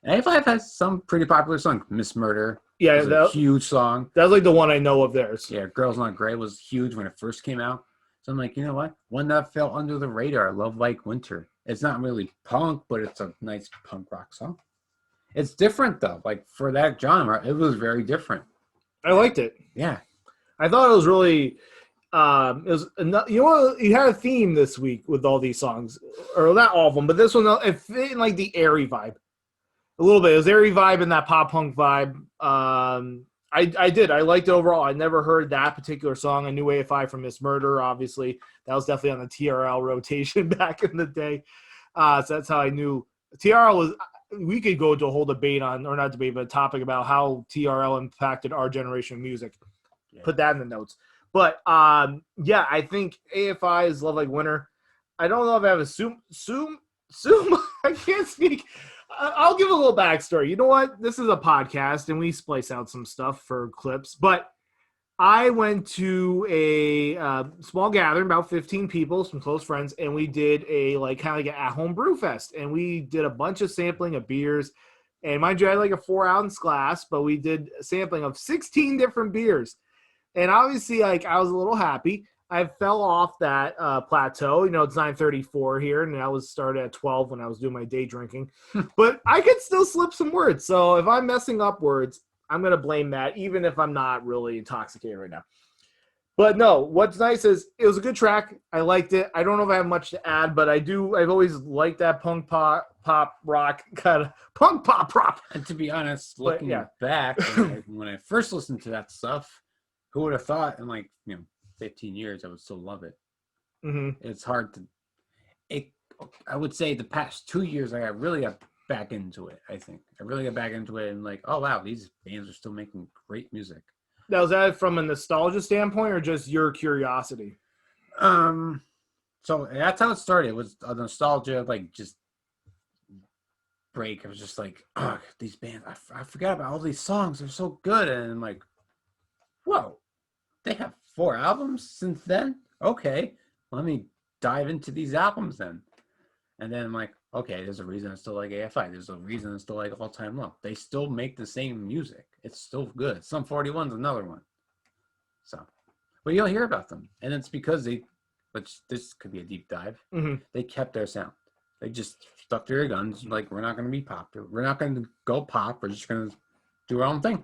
And AFI has some pretty popular songs. "Miss Murder." Yeah, that was a huge song. That's like the one I know of theirs. Yeah, "Girls Not Grey" was huge when it first came out. So I'm like, you know what? One that fell under the radar, "Love Like Winter." It's not really punk, but it's a nice punk rock song. It's different, though. Like, for that genre, it was very different. I liked it. Yeah. I thought it was really, you had a theme this week with all these songs. Or not all of them, but this one, it fit in like the airy vibe. A little bit. It was airy vibe and that pop punk vibe. I did. I liked it overall. I never heard that particular song. I knew AFI from Miss Murder, obviously. That was definitely on the TRL rotation back in the day. So that's how I knew. TRL was, we could go to a whole debate on, or not debate, but a topic about how TRL impacted our generation of music. Yeah. Put that in the notes. But, yeah, I think AFI's "Love Like Winter." I don't know if I have a Zoom. I can't speak. I'll give a little backstory. You know what? This is a podcast, and we splice out some stuff for clips. But I went to a small gathering, about 15 people, some close friends, and we did a kind of like an at-home brew fest. And we did a bunch of sampling of beers. And mind you, I had like a 4-ounce glass, but we did a sampling of 16 different beers. And obviously, I was a little happy. I fell off that plateau. It's 9:34 here, and I was started at 12 when I was doing my day drinking. But I could still slip some words. So if I'm messing up words, I'm going to blame that, even if I'm not really intoxicated right now. But no, what's nice is it was a good track. I liked it. I don't know if I have much to add, but I've always liked that punk pop rock kind of punk pop rock. And to be honest, looking back, when I first listened to that stuff, who would have thought in 15 years I would still love it. Mm-hmm. It's hard to. I would say the past 2 years I got really back into it. I think I really got back into it and like, oh wow, these bands are still making great music. Now, is that from a nostalgia standpoint or just your curiosity? So that's how it started. It was a nostalgia, like just break. I was just like, oh, these bands, I forgot about all these songs. They're so good. And I'm like, whoa, they have 4 albums since then? Okay, let me dive into these albums then. And then I'm like, okay, there's a reason I still like AFI. There's a reason I still like All Time Low. They still make the same music. It's still good. Sum 41's another one. So, but you'll hear about them. And it's because they, which this could be a deep dive, they kept their sound. They just stuck to their guns. Like, we're not going to be popular. We're not going to go pop. We're just going to do our own thing.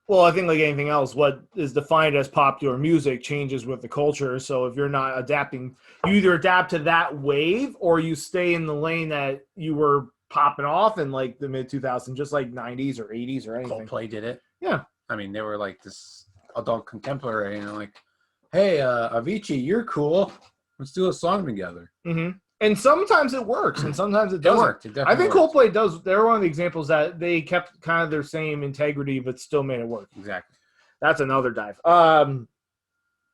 Well, I think like anything else, what is defined as popular music changes with the culture. So if you're not adapting, you either adapt to that wave or you stay in the lane that you were popping off in like the mid 2000s, just like 90s or 80s or anything. Coldplay did it. Yeah. I mean, they were like this adult contemporary, like, hey, Avicii, you're cool. Let's do a song together. And sometimes it works, and sometimes it doesn't. It worked. It definitely I think worked. Coldplay does. They're one of the examples that they kept kind of their same integrity, but still made it work. Exactly. That's another dive.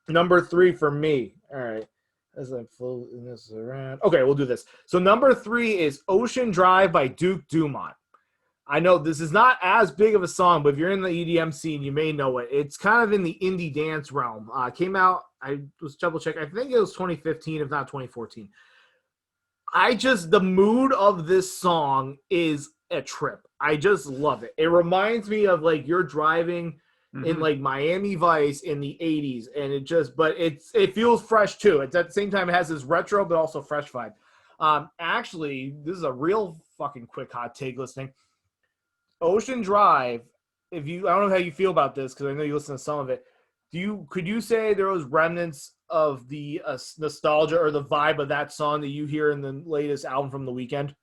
Number 3 for me. All right. As I'm floating this around. Okay, we'll do this. So number 3 is Ocean Drive by Duke Dumont. I know this is not as big of a song, but if you're in the EDM scene, you may know it. It's kind of in the indie dance realm. Came out, I was double check. I think it was 2015, if not 2014. The mood of this song is a trip. I just love it. It reminds me of like you're driving in like Miami Vice in the 80s, and it feels fresh too. It's at the same time, it has this retro, but also fresh vibe. Actually, this is a real fucking quick hot take listening. Ocean Drive, I don't know how you feel about this, because I know you listen to some of it. Could you say there was remnants of the nostalgia or the vibe of that song that you hear in the latest album from The Weeknd?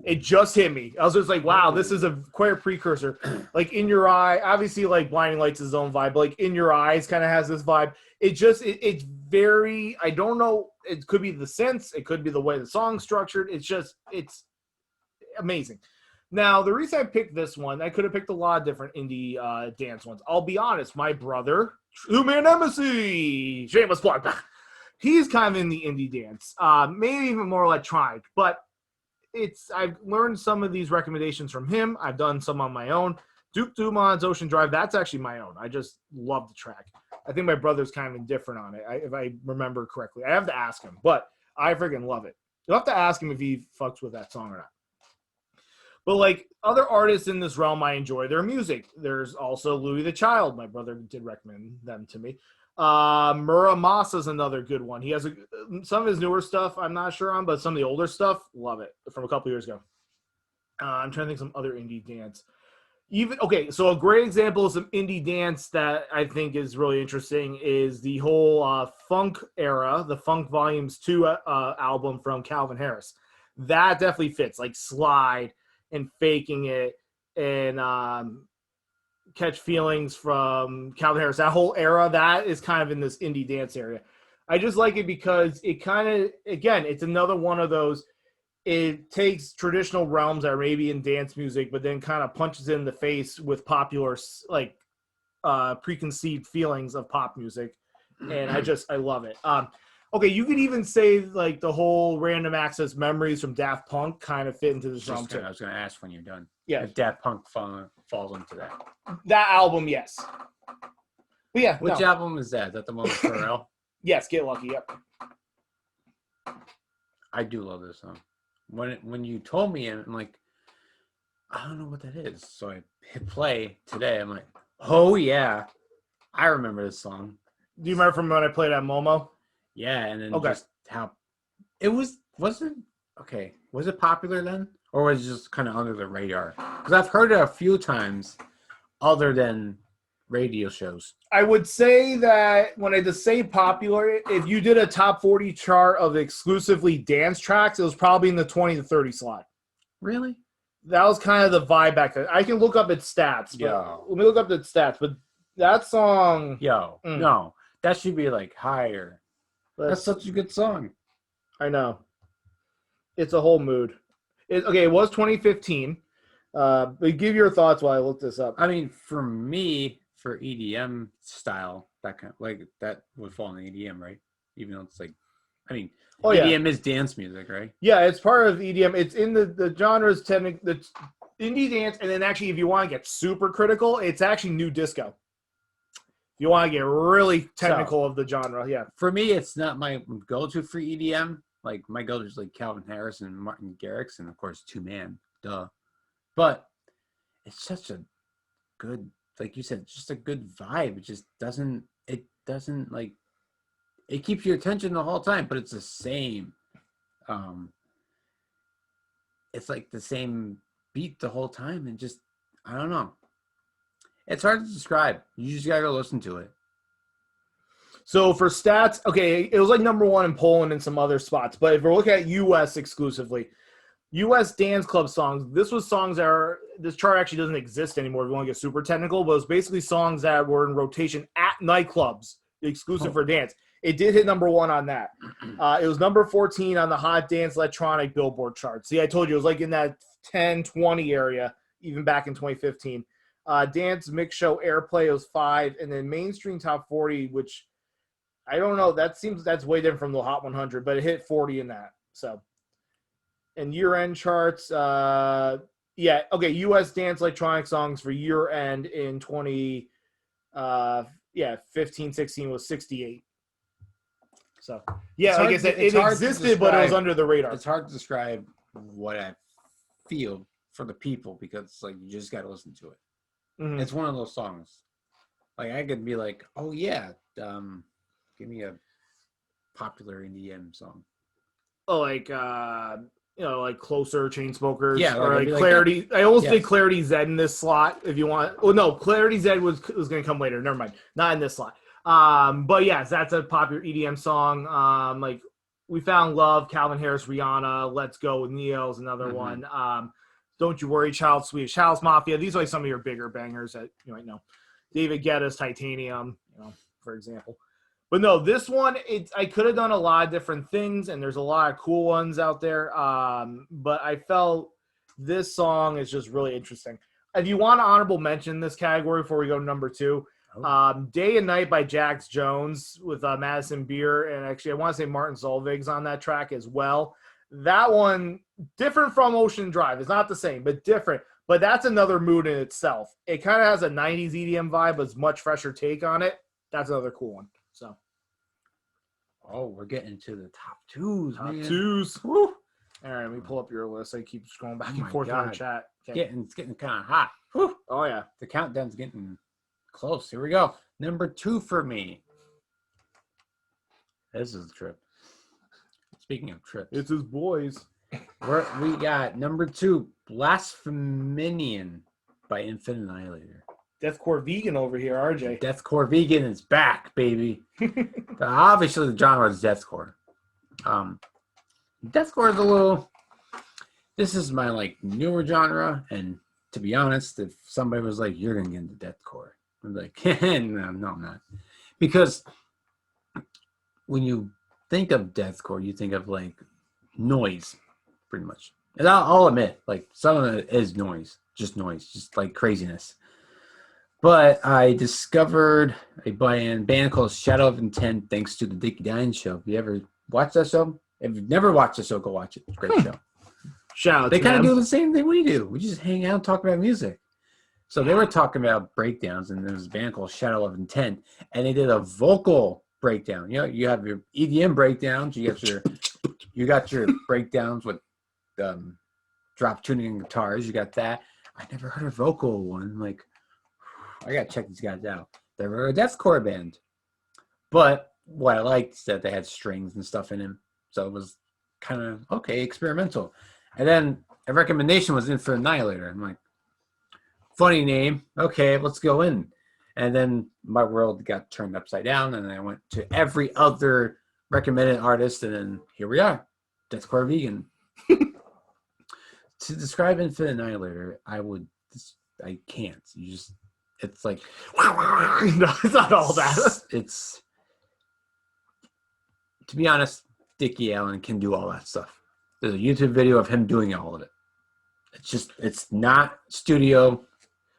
It just hit me. I was just like, wow, this is quite a precursor. Like In Your Eye, obviously like Blinding Lights is his own vibe, but like In Your Eyes kind of has this vibe. It's very, I don't know, it could be the synths, it could be the way the song's structured. It's amazing. Now, the reason I picked this one, I could have picked a lot of different indie dance ones. I'll be honest, my brother, True Man Embassy, shameless plug, he's kind of in the indie dance, maybe even more electronic, but I've learned some of these recommendations from him. I've done some on my own. Duke Dumont's Ocean Drive, that's actually my own. I just love the track. I think my brother's kind of indifferent on it, if I remember correctly. I have to ask him, but I freaking love it. You'll have to ask him if he fucks with that song or not. But like other artists in this realm, I enjoy their music. There's also Louis the Child. My brother did recommend them to me. Muramasa is another good one. He has some of his newer stuff I'm not sure on, but some of the older stuff, love it, from a couple years ago. I'm trying to think of some other indie dance. So a great example of some indie dance that I think is really interesting is the whole funk era, the Funk Volumes 2 album from Calvin Harris. That definitely fits, like Slide and Faking It and Catch Feelings from Calvin Harris. That whole era, that is kind of in this indie dance area. I just like it because it kind of, again, it's another one of those, it takes traditional realms that are maybe in dance music, but then kind of punches in the face with popular, like, preconceived feelings of pop music. And I love it. Okay, you could even say like the whole Random Access Memories from Daft Punk kind of fit into this realm too. I was going to ask when you're done. Yeah. If Daft Punk falls into that. That album, yes. But yeah. Which album is that? Is that the one with Pharrell? Yes, Get Lucky, yep. I do love this song. When you told me, I'm like, I don't know what that is. So I hit play today. I'm like, oh yeah, I remember this song. Do you remember from when I played at Momo? Yeah, and then just how it was it popular then? Or was it just kind of under the radar? Because I've heard it a few times other than radio shows. I would say that when I just say popular, if you did a top 40 chart of exclusively dance tracks, it was probably in the 20 to 30 slot. Really? That was kind of the vibe back then. I can look up its stats. Let me look up its stats. But that song... No. That should be like higher. That's such a good song. I know. It's a whole mood. It was 2015. But give your thoughts while I look this up. I mean, for me, for EDM style, that kind of, like that would fall in EDM, right? Even though it's like, I mean, EDM is dance music, right? Yeah, it's part of EDM. It's in the genres, the indie dance, and then actually, if you want to get super critical, it's actually new disco. If you want to get really technical of the genre, yeah. For me, it's not my go-to for EDM. Like, my go-to is like Calvin Harris and Martin Garrix, and of course, Two Man, duh. But it's such a good, like you said, just a good vibe. It doesn't like, it keeps your attention the whole time, but it's the same. It's like the same beat the whole time, and just, I don't know. It's hard to describe. You just gotta go listen to it. So for stats, okay, it was like number 1 in Poland and some other spots. But if we're looking at U.S. exclusively, U.S. dance club songs, this chart actually doesn't exist anymore if you want to get super technical, but it was basically songs that were in rotation at nightclubs, exclusive for dance. It did hit number 1 on that. It was number 14 on the Hot Dance Electronic Billboard chart. See, I told you, it was like in that 10, 20 area, even back in 2015. Dance Mix Show Airplay was 5, and then Mainstream Top 40, which I don't know, that's way different from the Hot 100, but it hit 40 in that. So, and year-end charts, U.S. dance electronic songs for year-end in 15, 16 was 68. So, yeah, like I said, it existed, but it was under the radar. It's hard to describe what I feel for the people because, like, you just got to listen to it. Mm-hmm. It's one of those songs. Like, I could be like, oh, yeah, give me a popular EDM song. Oh, like, like Closer, Chainsmokers, yeah, or like Clarity. I almost did Clarity Z in this slot. If you want, well, no, Clarity Z was going to come later. Never mind, not in this slot. But yes, that's a popular EDM song. Like We Found Love, Calvin Harris, Rihanna, Let's Go with Neo is another one. Don't You Worry, Child Swedish House Mafia. These are like some of your bigger bangers that you might know. David Guetta's Titanium, for example. But no, this one, I could have done a lot of different things, and there's a lot of cool ones out there. But I felt this song is just really interesting. If you want to honorable mention this category before we go to number 2, Day and Night by Jax Jones with Madison Beer, and actually I want to say Martin Solveig's on that track as well. That one, different from Ocean Drive. It's not the same, but different. But that's another mood in itself. It kind of has a 90s EDM vibe, but it's much fresher take on it. That's another cool one. So, we're getting to the top 2s, top man. 2s. Woo. All right, let me pull up your list. I keep scrolling back and forth on the chat. Okay. It's getting kind of hot. Whew. Oh, yeah. The countdown's getting close. Here we go. Number 2 for me. This is a trip. Speaking of trips. It's his boys. We got number 2, Blasphemian by Infinite Annihilator. Deathcore Vegan over here, RJ. Deathcore Vegan is back, baby. Obviously, the genre is deathcore. Deathcore is a little... This is my, like, newer genre, and to be honest, if somebody was like, you're going to get into deathcore, I'm like, no, I'm not. Because when you think of deathcore, you think of, like, noise, pretty much. And I'll admit, like, some of it is noise, just like craziness. But I discovered a band called Shadow of Intent thanks to the Dickie Dine Show. Have you ever watched that show? If you've never watched the show, go watch it. It's a great show. Shout out They to kind of them. do the same thing we do. We just hang out and talk about music. So they were talking about breakdowns, and there was a band called Shadow of Intent, and they did a vocal breakdown. You have your EDM breakdowns. You got your breakdowns with drop tuning guitars. You got that. I never heard a vocal one. I'm like, I gotta check these guys out. They were a deathcore band, but what I liked is that they had strings and stuff in them, so it was kind of okay, experimental. And then a recommendation was Infinite Annihilator. I'm like, funny name, okay, let's go in. And then my world got turned upside down, and I went to every other recommended artist, and then here we are, Deathcore Vegan. To describe Infinite Annihilator, I can't. It's like, no, it's not all that. It's to be honest, Dickie Allen can do all that stuff. There's a YouTube video of him doing all of it. It's not studio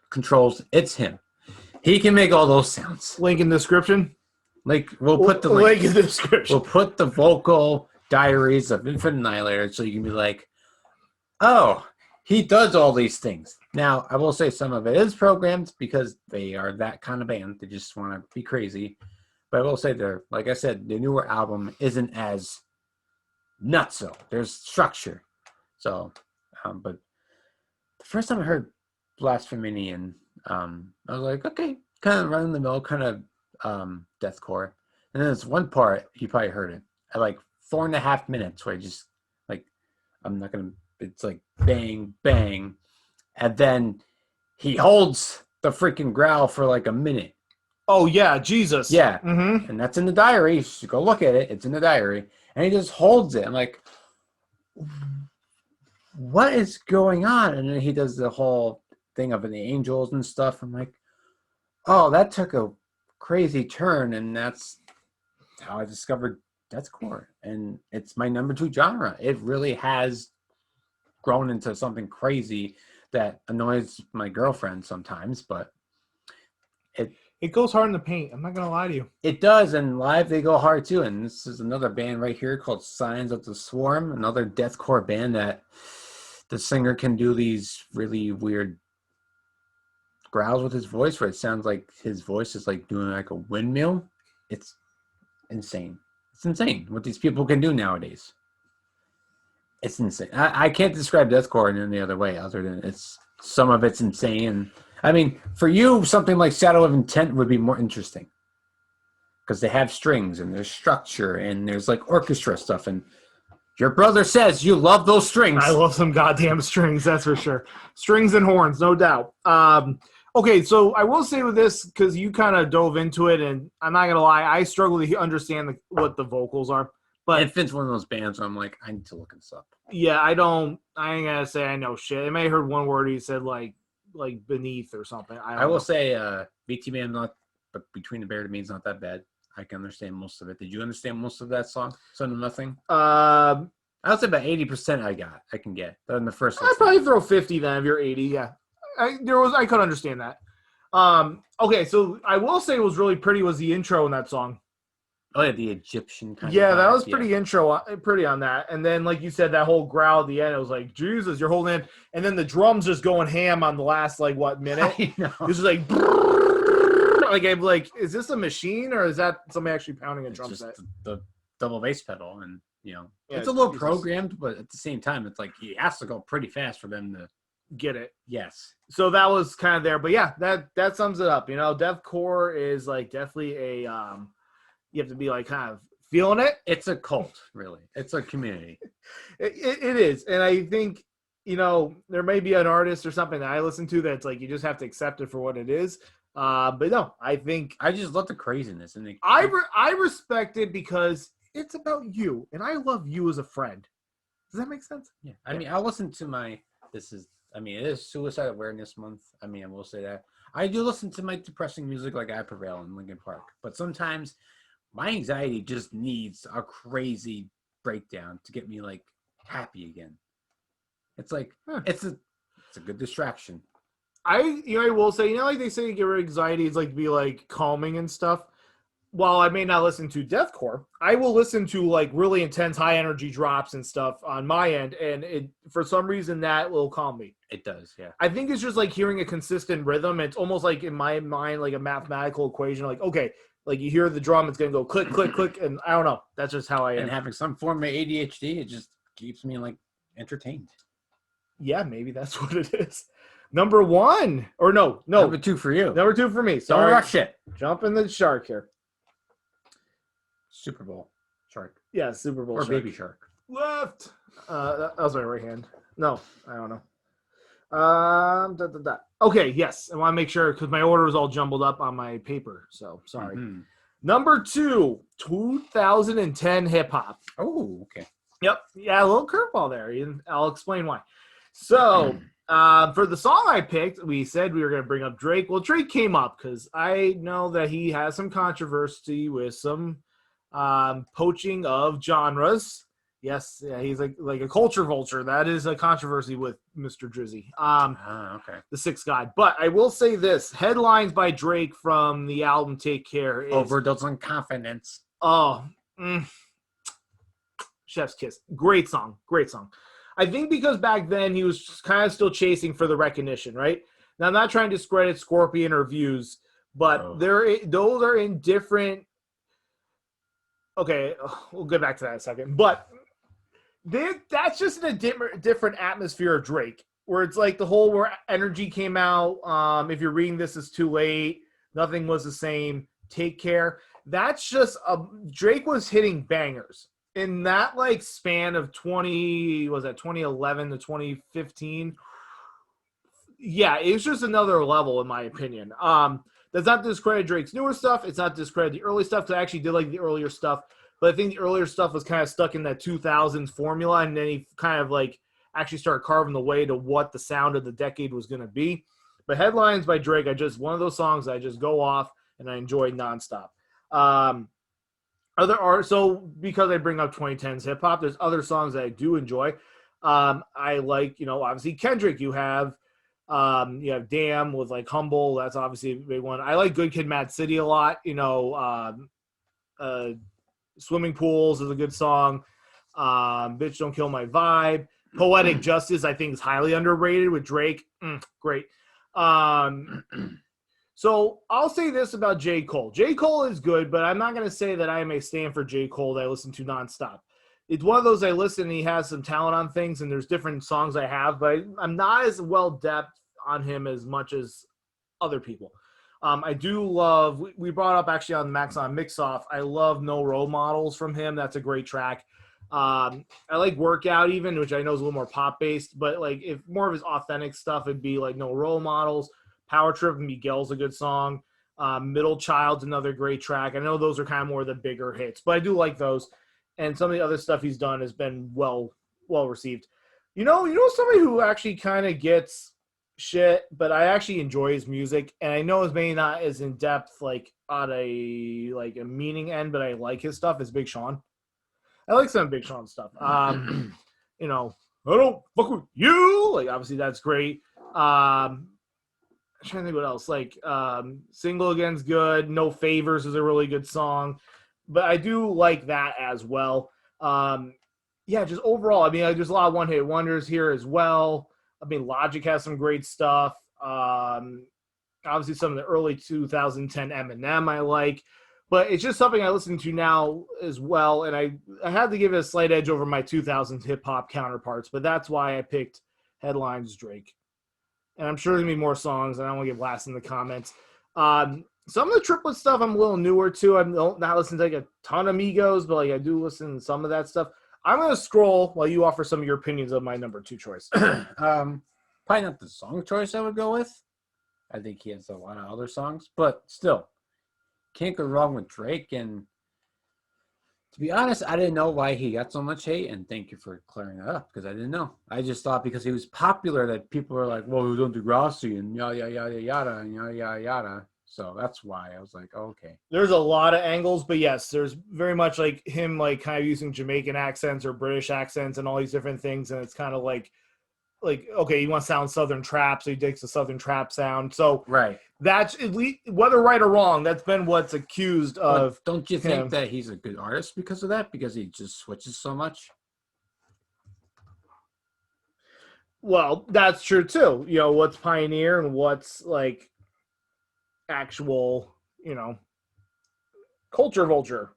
controls. It's him. He can make all those sounds. Link in the description. Like we'll put the link. Link in the description. We'll put the vocal diaries of Infinite Annihilator so you can be like, oh, he does all these things. Now, I will say some of it is programmed because they are that kind of band. They just want to be crazy. But I will say like I said, the newer album isn't as nutso. There's structure. So, but the first time I heard Blasphemian, I was like, okay, kind of run in the mill, kind of deathcore. And then there's one part, you probably heard it, at like 4.5 minutes where I just, like, I'm not going to, it's like bang, bang. And then he holds the freaking growl for like a minute. Oh, yeah, Jesus. Yeah. Mm-hmm. And that's in the diary. You should go look at it. It's in the diary. And he just holds it. I'm like, what is going on? And then he does the whole thing of the angels and stuff. I'm like, oh, that took a crazy turn. And that's how I discovered deathcore. And it's my number 2 genre. It really has grown into something crazy that annoys my girlfriend sometimes, but it goes hard in the paint. I'm not gonna lie to you. It does, and live they go hard too. And this is another band right here called Signs of the Swarm, another deathcore band that the singer can do these really weird growls with his voice, where it sounds like his voice is like doing like a windmill. It's insane. It's insane what these people can do nowadays. It's insane. I can't describe deathcore in any other way other than some of it's insane. I mean, for you, something like Shadow of Intent would be more interesting because they have strings and there's structure and there's like orchestra stuff. And your brother says you love those strings. I love some goddamn strings, that's for sure. Strings and horns, no doubt. Okay, so I will say with this, because you kind of dove into it, and I'm not going to lie, I struggle to understand what the vocals are. But Infant's one of those bands where I'm like, I need to look this up. Yeah, I ain't gonna say I know shit. I may have heard one word he said like beneath or something. I will say VTM but Between the Bear to Me is not that bad. I can understand most of it. Did you understand most of that song? Son of Nothing? I would say about 80% I can get. In the first I'd probably throw 50 then if you're 80, yeah. I could understand that. Okay, so I will say what was really pretty was the intro in that song. Oh, yeah, the Egyptian kind of Yeah, that was pretty pretty on that. And then, like you said, that whole growl at the end, it was like, Jesus, you're holding in. And then the drums just going ham on the last, minute? I know. It was just like, I'm like, is this a machine or is that somebody actually pounding a drum set? The double bass pedal. And, yeah, it's a little programmed, but at the same time, it's like he has to go pretty fast for them to get it. Yes. So that was kind of there. But, yeah, that sums it up. Deathcore is, definitely a you have to be kind of feeling it. It's a cult, really. It's a community. It is. And I think, there may be an artist or something that I listen to that's you just have to accept it for what it is. But no, I think I just love the craziness. And I respect it because it's about you and I love you as a friend. Does that make sense? Yeah. I mean, I'll listen to it is Suicide Awareness Month. I mean, I will say that. I do listen to my depressing music like I Prevail in Linkin Park. But sometimes my anxiety just needs a crazy breakdown to get me happy again. It's it's a good distraction. I will say, they say to get rid of anxiety is to be calming and stuff. While I may not listen to deathcore, I will listen to really intense high energy drops and stuff on my end, and it for some reason that will calm me. It does, yeah. I think it's just hearing a consistent rhythm. It's almost in my mind a mathematical equation. Okay. You hear the drum, it's going to go click, click, click, and I don't know. That's just how I am. And having some form of ADHD, it just keeps me, entertained. Yeah, maybe that's what it is. Number 1. Or no. Number 2 for you. Number 2 for me. Don't rush it. Jump in the shark here. Super Bowl shark. Yeah, Super Bowl or shark. Baby shark. Left. That was my right hand. No, I don't know. Okay, yes. I want to make sure because my order was all jumbled up on my paper. So sorry. Mm-hmm. Number 2, 2010 hip hop. Oh, okay. Yep. Yeah, a little curveball there. I'll explain why. So for the song I picked, we said we were going to bring up Drake. Well, Drake came up because I know that he has some controversy with some poaching of genres. Yes, yeah, he's like a culture vulture. That is a controversy with Mr. Drizzy. Okay. The Sixth God. But I will say this: headlines by Drake from the album "Take Care" is Overdose on Confidence. Chef's kiss. Great song. I think because back then he was kind of still chasing for the recognition, right? Now I'm not trying to discredit Scorpion or Views, but those are in different. Okay, we'll get back to that in a second, but. That's just in a different atmosphere of Drake, where it's like the whole where energy came out. If you're reading this, it's too late. Nothing was the same. Take Care. That's just Drake was hitting bangers in that like span of 2011 to 2015. Yeah, it's just another level in my opinion. That's not to discredit Drake's newer stuff. It's not to discredit the early stuff. I actually did like the earlier stuff. But I think the earlier stuff was kind of stuck in that 2000s formula, and then he kind of like actually started carving the way to what the sound of the decade was going to be. But Headlines by Drake, one of those songs I just go off and I enjoy nonstop. So because I bring up 2010s hip hop, there's other songs that I do enjoy. I like, obviously Kendrick. You have Damn with like Humble. That's obviously a big one. I like Good Kid, Mad City a lot. Swimming Pools is a good song. Bitch Don't Kill My Vibe. Poetic Justice, I think, is highly underrated with Drake. Great. So I'll say this about J. Cole. J. Cole is good, but I'm not going to say that I am a stan for J. Cole that I listen to nonstop. It's one of those I listen, and he has some talent on things, and there's different songs I have, but I'm not as well-depth on him as much as other people. I do love, we brought up actually on Max on Mix-Off, I love No Role Models from him. That's a great track. I like Workout even, which I know is a little more pop-based, but like if more of his authentic stuff, it'd be like No Role Models. Power Trip and Miguel's a good song. Middle Child's another great track. I know those are kind of more of the bigger hits, but I do like those. And some of the other stuff he's done has been well received. Somebody who actually kind of gets shit, but I actually enjoy his music, and I know it's maybe not as in depth like on a meaning end, but I like his stuff. Is Big Sean. I like some Big Sean stuff. I don't fuck with you. Like obviously that's great. I'm trying to think what else. Like Single Again's good. No Favors is a really good song, but I do like that as well. Just overall, I mean, there's a lot of one-hit wonders here as well. I mean, Logic has some great stuff. Obviously, some of the early 2010 Eminem I like. But it's just something I listen to now as well. And I had to give it a slight edge over my 2000s hip-hop counterparts. But that's why I picked Headlines Drake. And I'm sure there's going to be more songs. And I don't want to get blasted in the comments. Some of the Triplet stuff I'm a little newer to. I don't not listen to like a ton of Migos. But like I do listen to some of that stuff. I'm going to scroll while you offer some of your opinions of my number 2 choice. Probably not the song choice I would go with. I think he has a lot of other songs, but still, can't go wrong with Drake. And to be honest, I didn't know why he got so much hate, and thank you for clearing that up because I didn't know. I just thought because he was popular that people were like, well, he was on Degrassi and yada, yada, yada, and yada, yada, yada. So that's why I was like, oh, okay. There's a lot of angles, but yes, there's very much like him like kind of using Jamaican accents or British accents and all these different things. And it's kind of like, okay, you want to sound Southern trap, so he takes the Southern trap sound. So right. That's at least, whether right or wrong, that's been what's accused of. But don't you think that he's a good artist because of that? Because he just switches so much? Well, that's true too. What's Pioneer and what's like actual, culture vulture.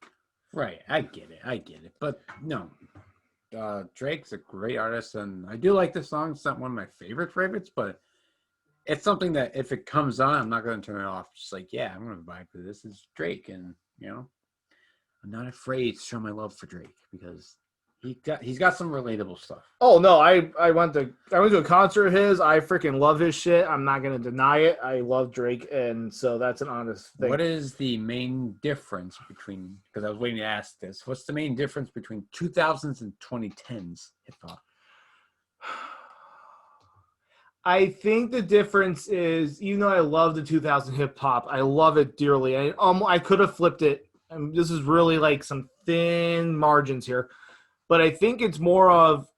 Right. I get it. But no, Drake's a great artist, and I do like the song. It's not one of my favorites, but it's something that if it comes on, I'm not going to turn it off. Just like, yeah, I'm going to vibe for this. It's Drake, and I'm not afraid to show my love for Drake because he's got some relatable stuff. Oh no, I went to a concert of his. I freaking love his shit. I'm not gonna deny it. I love Drake, and so that's an honest thing. What is the main difference between? Because I was waiting to ask this. What's the main difference between 2000s and 2010s hip hop? I think the difference is, even though I love the 2000 hip hop, I love it dearly. I could have flipped it. And this is really like some thin margins here. but I think it's more of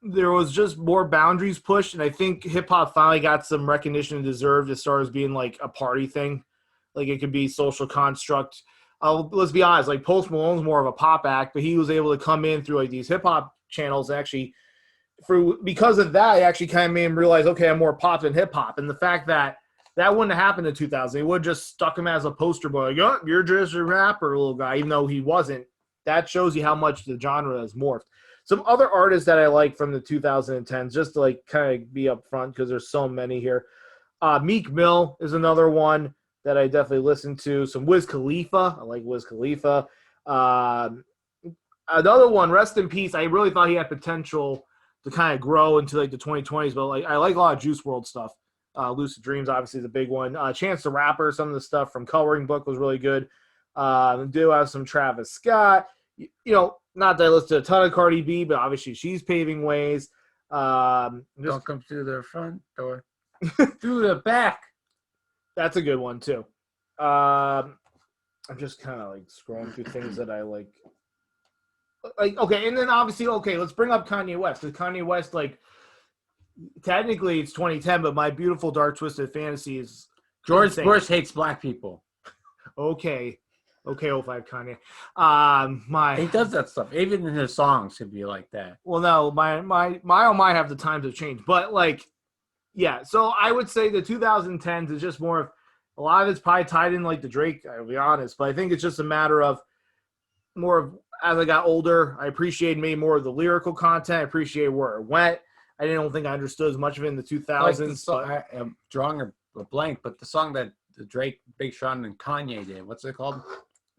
there was just more boundaries pushed, and I think hip hop finally got some recognition it deserved as far as being like a party thing. Like it could be social construct. Let's be honest, like Post Malone's more of a pop act, but he was able to come in through like these hip hop channels and actually because of that, it actually kind of made him realize, okay, I'm more pop than hip hop. And the fact that wouldn't have happened in 2000, he would have just stuck him as a poster boy. Like, oh, you're just a rapper, little guy, even though he wasn't. That shows you how much the genre has morphed. Some other artists that I like from the 2010s, just to like kind of be up front because there's so many here. Meek Mill is another one that I definitely listen to. Some Wiz Khalifa. I like Wiz Khalifa. Another one, rest in peace. I really thought he had potential to kind of grow into like the 2020s, but like I like a lot of Juice WRLD stuff. Lucid Dreams obviously is a big one. Chance the Rapper, some of the stuff from Coloring Book was really good. Do have some Travis Scott. You know, not that I listen to a ton of Cardi B, but obviously she's paving ways. Don't come through the front door, through the back. That's a good one too. I'm just kind of like scrolling through things that I like. Like, okay, and then obviously, okay, let's bring up Kanye West. Because Kanye West, like, technically it's 2010, but My Beautiful Dark Twisted Fantasy is George Bush hates black people. Okay, 05 Kanye. He does that stuff. Even in his songs, he'd be like that. Well, no, might have the times have changed, but like, yeah. So I would say the 2010s is just more of a lot of it's probably tied in like the Drake. I'll be honest, but I think it's just a matter of more of. As I got older, I appreciated maybe more of the lyrical content. I appreciated where it went. I don't think I understood as much of it in the 2000s. Like I'm drawing a blank, but the song that the Drake, Big Sean, and Kanye did, what's it called?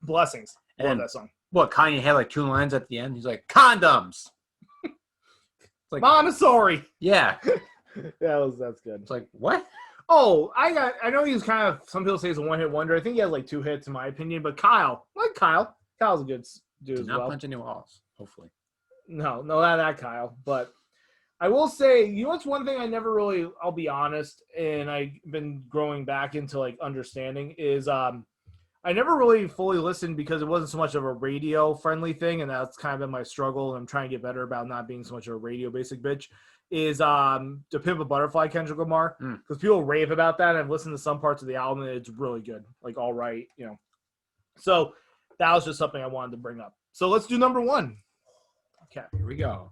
Blessings. I love And that song. what, Kanye had like 2 lines at the end? He's like, condoms! It's like, Montessori. yeah. That's good. It's like, what? Oh, I know he was kind of, some people say he's a one-hit wonder. I think he has like 2 hits in my opinion, but Kyle. I like Kyle. Kyle's a good dude as well. Not punch any walls, hopefully. No, not that Kyle. But I will say, you know what's one thing I never really, I'll be honest, and I've been growing back into like understanding is I never really fully listened because it wasn't so much of a radio friendly thing, and that's kind of been my struggle, and I'm trying to get better about not being so much of a radio basic bitch, is To Pimp a Butterfly, Kendrick Lamar. Because people rave about that, and I've listened to some parts of the album, and it's really good. Like, all right, you know. So that was just something I wanted to bring up. So let's do number 1. Okay. Here we go.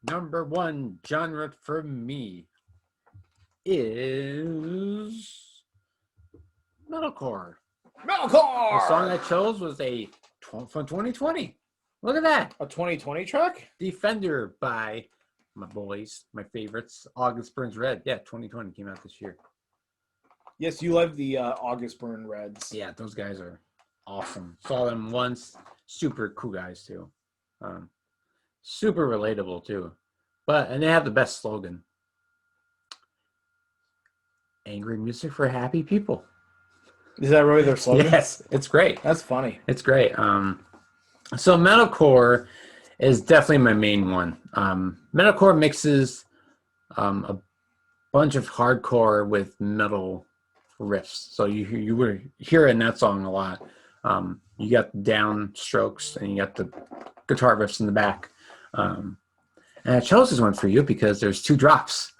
Number 1 genre for me is metalcore. Metalcore! The song I chose was from 2020. Look at that. A 2020 track? Defender by my boys, my favorites. August Burns Red. Yeah, 2020 came out this year. Yes, you love the August Burn Reds. Yeah, those guys are awesome. Saw them once. Super cool guys too. Super relatable too. And they have the best slogan. Angry music for happy people. Is that really their slogan? Yes, it's great. That's funny. It's great. So metalcore is definitely my main one. Metalcore mixes a bunch of hardcore with metal riffs. So you were hearing that song a lot. You got the down strokes and you got the guitar riffs in the back. And I chose this one for you because there's 2 drops.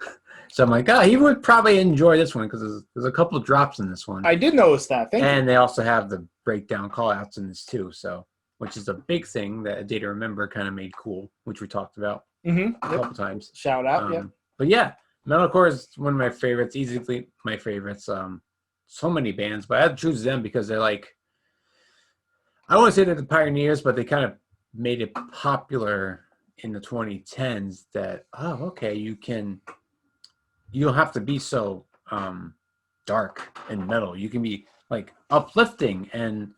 So I'm like, oh, he would probably enjoy this one because there's a couple of drops in this one. I did notice that. Thank you. And they also have the breakdown call-outs in this too. So, which is a big thing that A Day to Remember kind of made cool, which we talked about a couple times. Shout out, yeah. But yeah, metalcore is one of my favorites, easily my favorites. So many bands, but I had to choose them because they're like, I don't want to say they're the pioneers, but they kind of made it popular in the 2010s that, oh, okay, you don't have to be so dark and metal. You can be like uplifting and,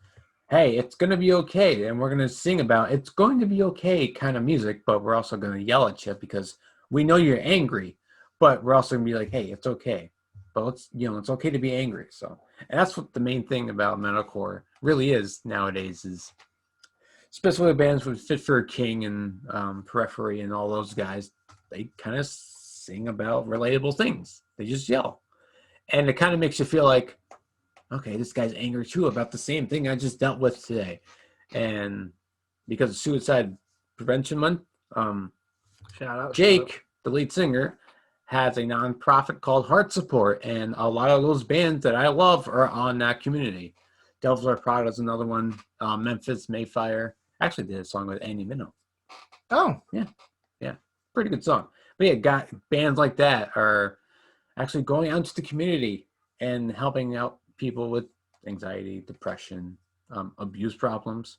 hey, it's going to be okay. And we're going to sing about it's going to be okay kind of music, but we're also going to yell at you because we know you're angry, but we're also going to be like, hey, it's okay. But it's okay to be angry. So, and that's what the main thing about metalcore really is nowadays is, especially bands with Fit for a King and Periphery and all those guys, they kind of sing about relatable things. They just yell. And it kind of makes you feel like, okay, this guy's angry too about the same thing I just dealt with today. And because of suicide Prevention Month. Shout out. Jake, the lead singer, has a nonprofit called Heart Support, and a lot of those bands that I love are on that community. Devils Are Prada is another one. Memphis Mayfire actually did a song with Andy Minnow. Oh, yeah, pretty good song. But yeah, bands like that are actually going out into the community and helping out people with anxiety, depression, abuse problems.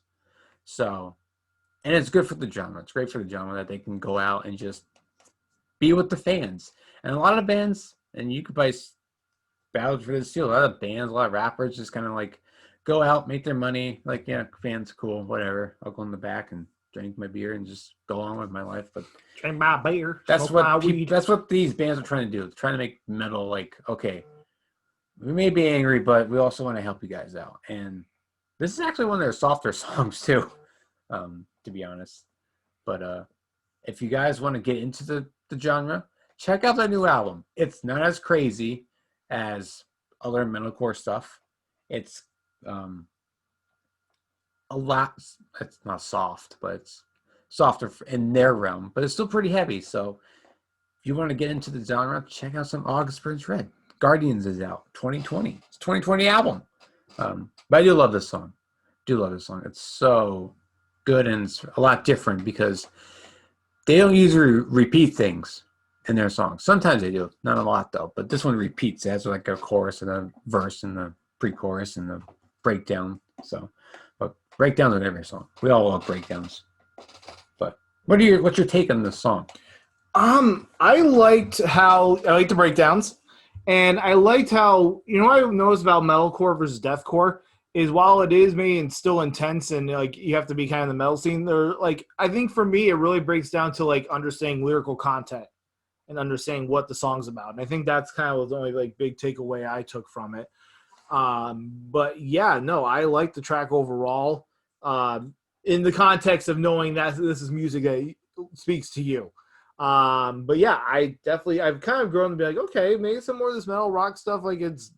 So, and it's good for the genre. It's great for the genre that they can go out and just be with the fans. And a lot of bands, and you could buy battles for this too. A lot of bands, a lot of rappers just kind of like go out, make their money. Like, yeah, fans, cool, whatever. I'll go in the back and drink my beer and just go on with my life. But drink my beer. That's what these bands are trying to do. They're trying to make metal like, okay, we may be angry, but we also want to help you guys out. And this is actually one of their softer songs too, to be honest. But if you guys want to get into the genre, check out their new album. It's not as crazy as other metalcore stuff. It's a lot. It's not soft, but it's softer in their realm. But it's still pretty heavy. So if you want to get into the genre, check out some August Burns Red. Guardians is out 2020. It's a 2020 album. But I do love this song. It's so good, and it's a lot different because they don't usually repeat things in their songs. Sometimes they do, not a lot though. But this one repeats. It has like a chorus and a verse and the pre-chorus and the breakdown. So, but breakdowns in every song. We all love breakdowns. But what's your take on this song? I liked the breakdowns, and I liked how, what I noticed about metalcore versus deathcore is while it is maybe and still intense and like you have to be kind of in the metal scene, there, like, I think for me it really breaks down to like understanding lyrical content and understanding what the song's about. And I think that's kind of the only like big takeaway I took from it. But yeah, no, I like the track overall, in the context of knowing that this is music that speaks to you. But yeah, I've kind of grown to be like, okay, maybe some more of this metal rock stuff. Like it's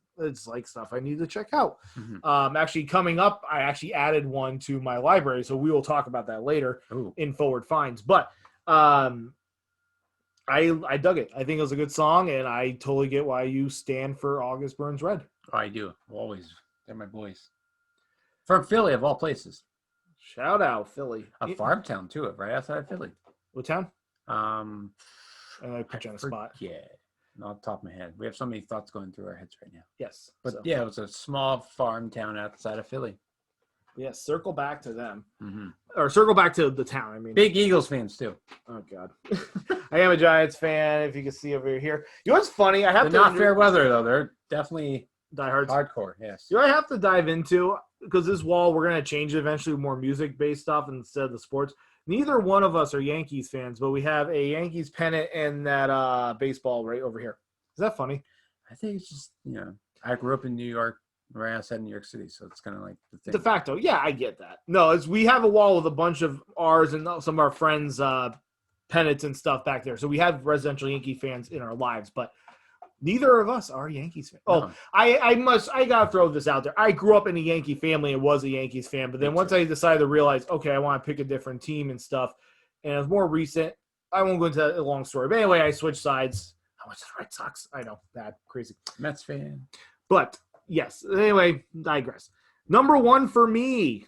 like stuff I need to check out. Mm-hmm. Actually coming up, I actually added one to my library. So we will talk about that later. Ooh. In Forward Finds, but, I dug it. I think it was a good song, and I totally get why you stand for August Burns Red. Oh, I do. Always. They're my boys. From Philly, of all places. Shout out, Philly. A farm town, too, right outside of Philly. What town? I put you on the spot. Yeah. Not off the top of my head. We have so many thoughts going through our heads right now. Yes. But yeah, it was a small farm town outside of Philly. Yes, circle back to them. Mm-hmm. Or circle back to the town, I mean. Big Eagles fans, too. Oh, God. I am a Giants fan, if you can see over here. You know what's funny? They're not fair weather, though. They're definitely diehards. Hardcore, yes. You know what I have to dive into? Because this wall, we're going to change it eventually with more music-based stuff instead of the sports. Neither one of us are Yankees fans, but we have a Yankees pennant and that baseball right over here. Is that funny? I think it's just, I grew up in New York, right outside New York City, so it's kind of like the thing. De facto, yeah, I get that. No, we have a wall with a bunch of ours and some of our friends' pennants and stuff back there. So we have residential Yankee fans in our lives, but neither of us are Yankees fans. No. Oh, I gotta throw this out there. I grew up in a Yankee family and was a Yankees fan, but then once I decided to realize, okay, I want to pick a different team and stuff, and it was more recent. I won't go into that long story, but anyway, I switched sides. I went to the Red Sox. I know, that crazy. Mets fan. But yes. Anyway, digress. Number one for me.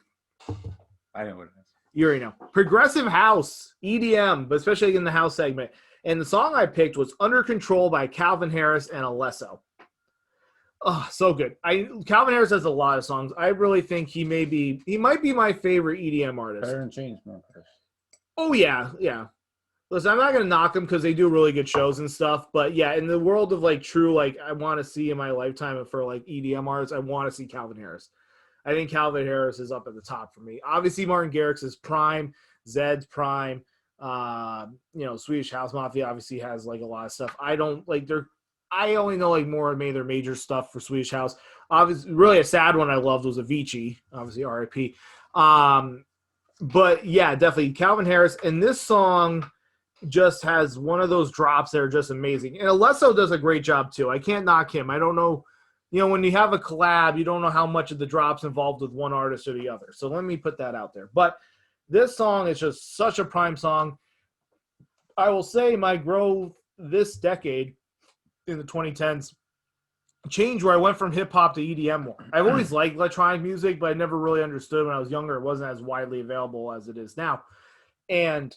I know what it is. You already know. Progressive House, EDM, but especially in the house segment. And the song I picked was Under Control by Calvin Harris and Alesso. Oh, so good. Calvin Harris has a lot of songs. I really think he might be my favorite EDM artist. Better than Chainsmokers. Oh, yeah. Listen, I'm not going to knock them because they do really good shows and stuff. But, yeah, in the world of, like, true, like, I want to see in my lifetime for, like, EDM artists, I want to see Calvin Harris. I think Calvin Harris is up at the top for me. Obviously, Martin Garrix is prime. Zed's prime. Swedish House Mafia obviously has, like, a lot of stuff. I only know, like, more of their major stuff for Swedish House. Obviously, really a sad one I loved was Avicii. Obviously, R.I.P. But, yeah, definitely Calvin Harris. And this song just has one of those drops that are just amazing. And Alesso does a great job too. I can't knock him. I don't know, when you have a collab, you don't know how much of the drops involved with one artist or the other. So let me put that out there. But This song is just such a prime song. I will say my growth this decade in the 2010s changed where I went from hip-hop to EDM more. I've always liked electronic music, but I never really understood when I was younger. It wasn't as widely available as it is now. And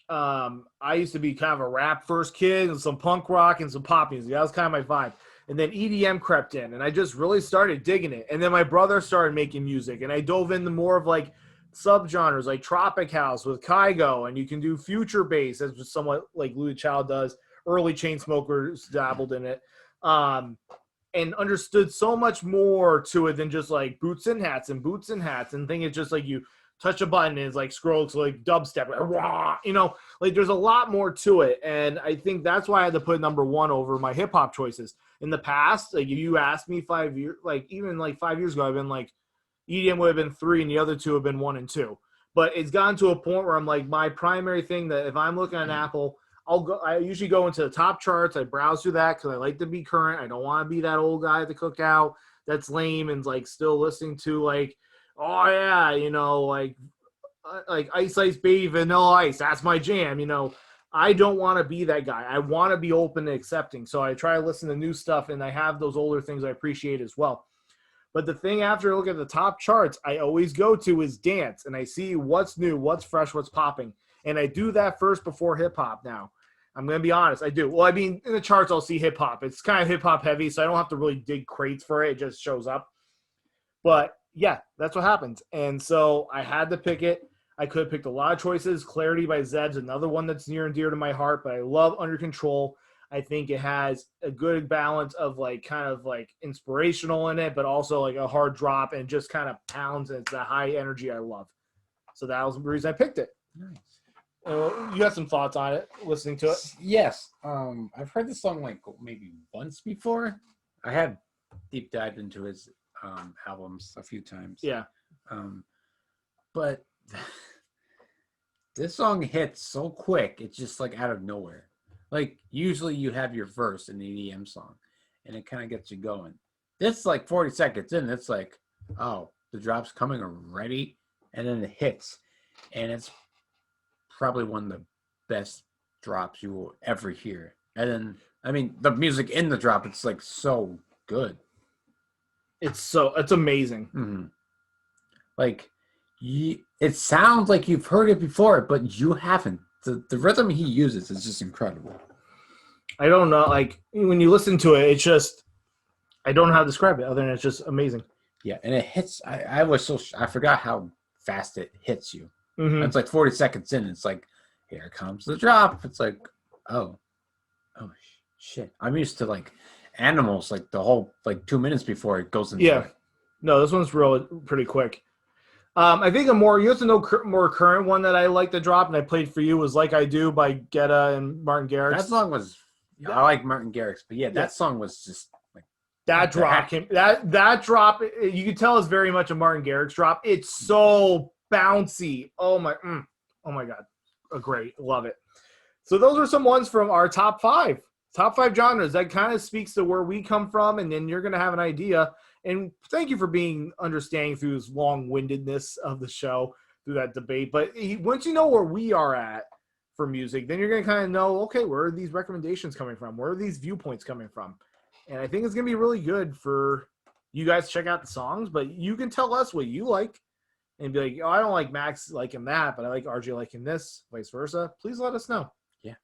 I used to be kind of a rap first kid and some punk rock and some pop music. That was kind of my vibe. And then EDM crept in, and I just really started digging it. And then my brother started making music, and I dove into more of like subgenres like Tropic House with Kygo, and you can do future bass, as somewhat like Louis Child does. Early Chainsmokers dabbled in it, and understood so much more to it than just like boots and hats and think it's just like you touch a button and it's like scroll to like dubstep, you know, like there's a lot more to it. And I think that's why I had to put number one over my hip hop choices. In the past, like if you asked me 5 years, like even like 5 years ago, I've been like EDM would have been 3 and the other 2 have been 1 and 2. But it's gotten to a point where I'm like, my primary thing that if I'm looking at Apple, I usually go into the top charts. I browse through that because I like to be current. I don't want to be that old guy at the cookout that's lame and like still listening to like, oh yeah, you know, like Ice Ice Baby Vanilla Ice. That's my jam. You know, I don't want to be that guy. I want to be open and accepting. So I try to listen to new stuff, and I have those older things I appreciate as well. But the thing after I look at the top charts, I always go to is dance, and I see what's new, what's fresh, what's popping. And I do that first before hip-hop now. I'm going to be honest. I do. Well, I mean, in the charts, I'll see hip-hop. It's kind of hip-hop heavy, so I don't have to really dig crates for it. It just shows up. But, yeah, that's what happens. And so I had to pick it. I could have picked a lot of choices. Clarity by Zeb's another one that's near and dear to my heart, but I love Under Control. I think it has a good balance of, like, kind of, like, inspirational in it, but also, like, a hard drop and just kind of pounds, and it's that high energy I love. So that was the reason I picked it. Nice. You got some thoughts on it, listening to it? Yes. I've heard this song like maybe once before. I have deep dived into his albums a few times. Yeah. But this song hits so quick, it's just like out of nowhere. Like usually you have your verse in the EDM song and it kind of gets you going. This like 40 seconds in, it's like, oh, the drop's coming already, and then it hits. And it's probably one of the best drops you will ever hear. And then, I mean, the music in the drop, it's like so good. It's amazing. Mm-hmm. Like, it sounds like you've heard it before, but you haven't. The rhythm he uses is just incredible. I don't know. Like, when you listen to it, it's just, I don't know how to describe it other than it's just amazing. Yeah, and it hits. I forgot how fast it hits you. Mm-hmm. It's like 40 seconds in. It's like, here comes the drop. It's like, oh shit. I'm used to like Animals, like the whole like 2 minutes before it goes into. Yeah, no, this one's pretty quick. I think more current one that I like to drop and I played for you was Like I Do by Guetta and Martin Garrix. That song was, I like Martin Garrix, but yeah, that song was just like that drop. That drop, you can tell is very much a Martin Garrix drop. It's so bouncy. Oh my god, great, love it. So those are some ones from our top five genres. That kind of speaks to where we come from, and then you're gonna have an idea. And thank you for being understanding through this long-windedness of the show through that debate. But once you know where we are at for music, then you're gonna kind of know, okay, where are these recommendations coming from? Where are these viewpoints coming from? And I think it's gonna be really good for you guys to check out the songs, but you can tell us what you like. And be like, oh, I don't like Max liking that, but I like RJ liking this, vice versa. Please let us know. Yeah.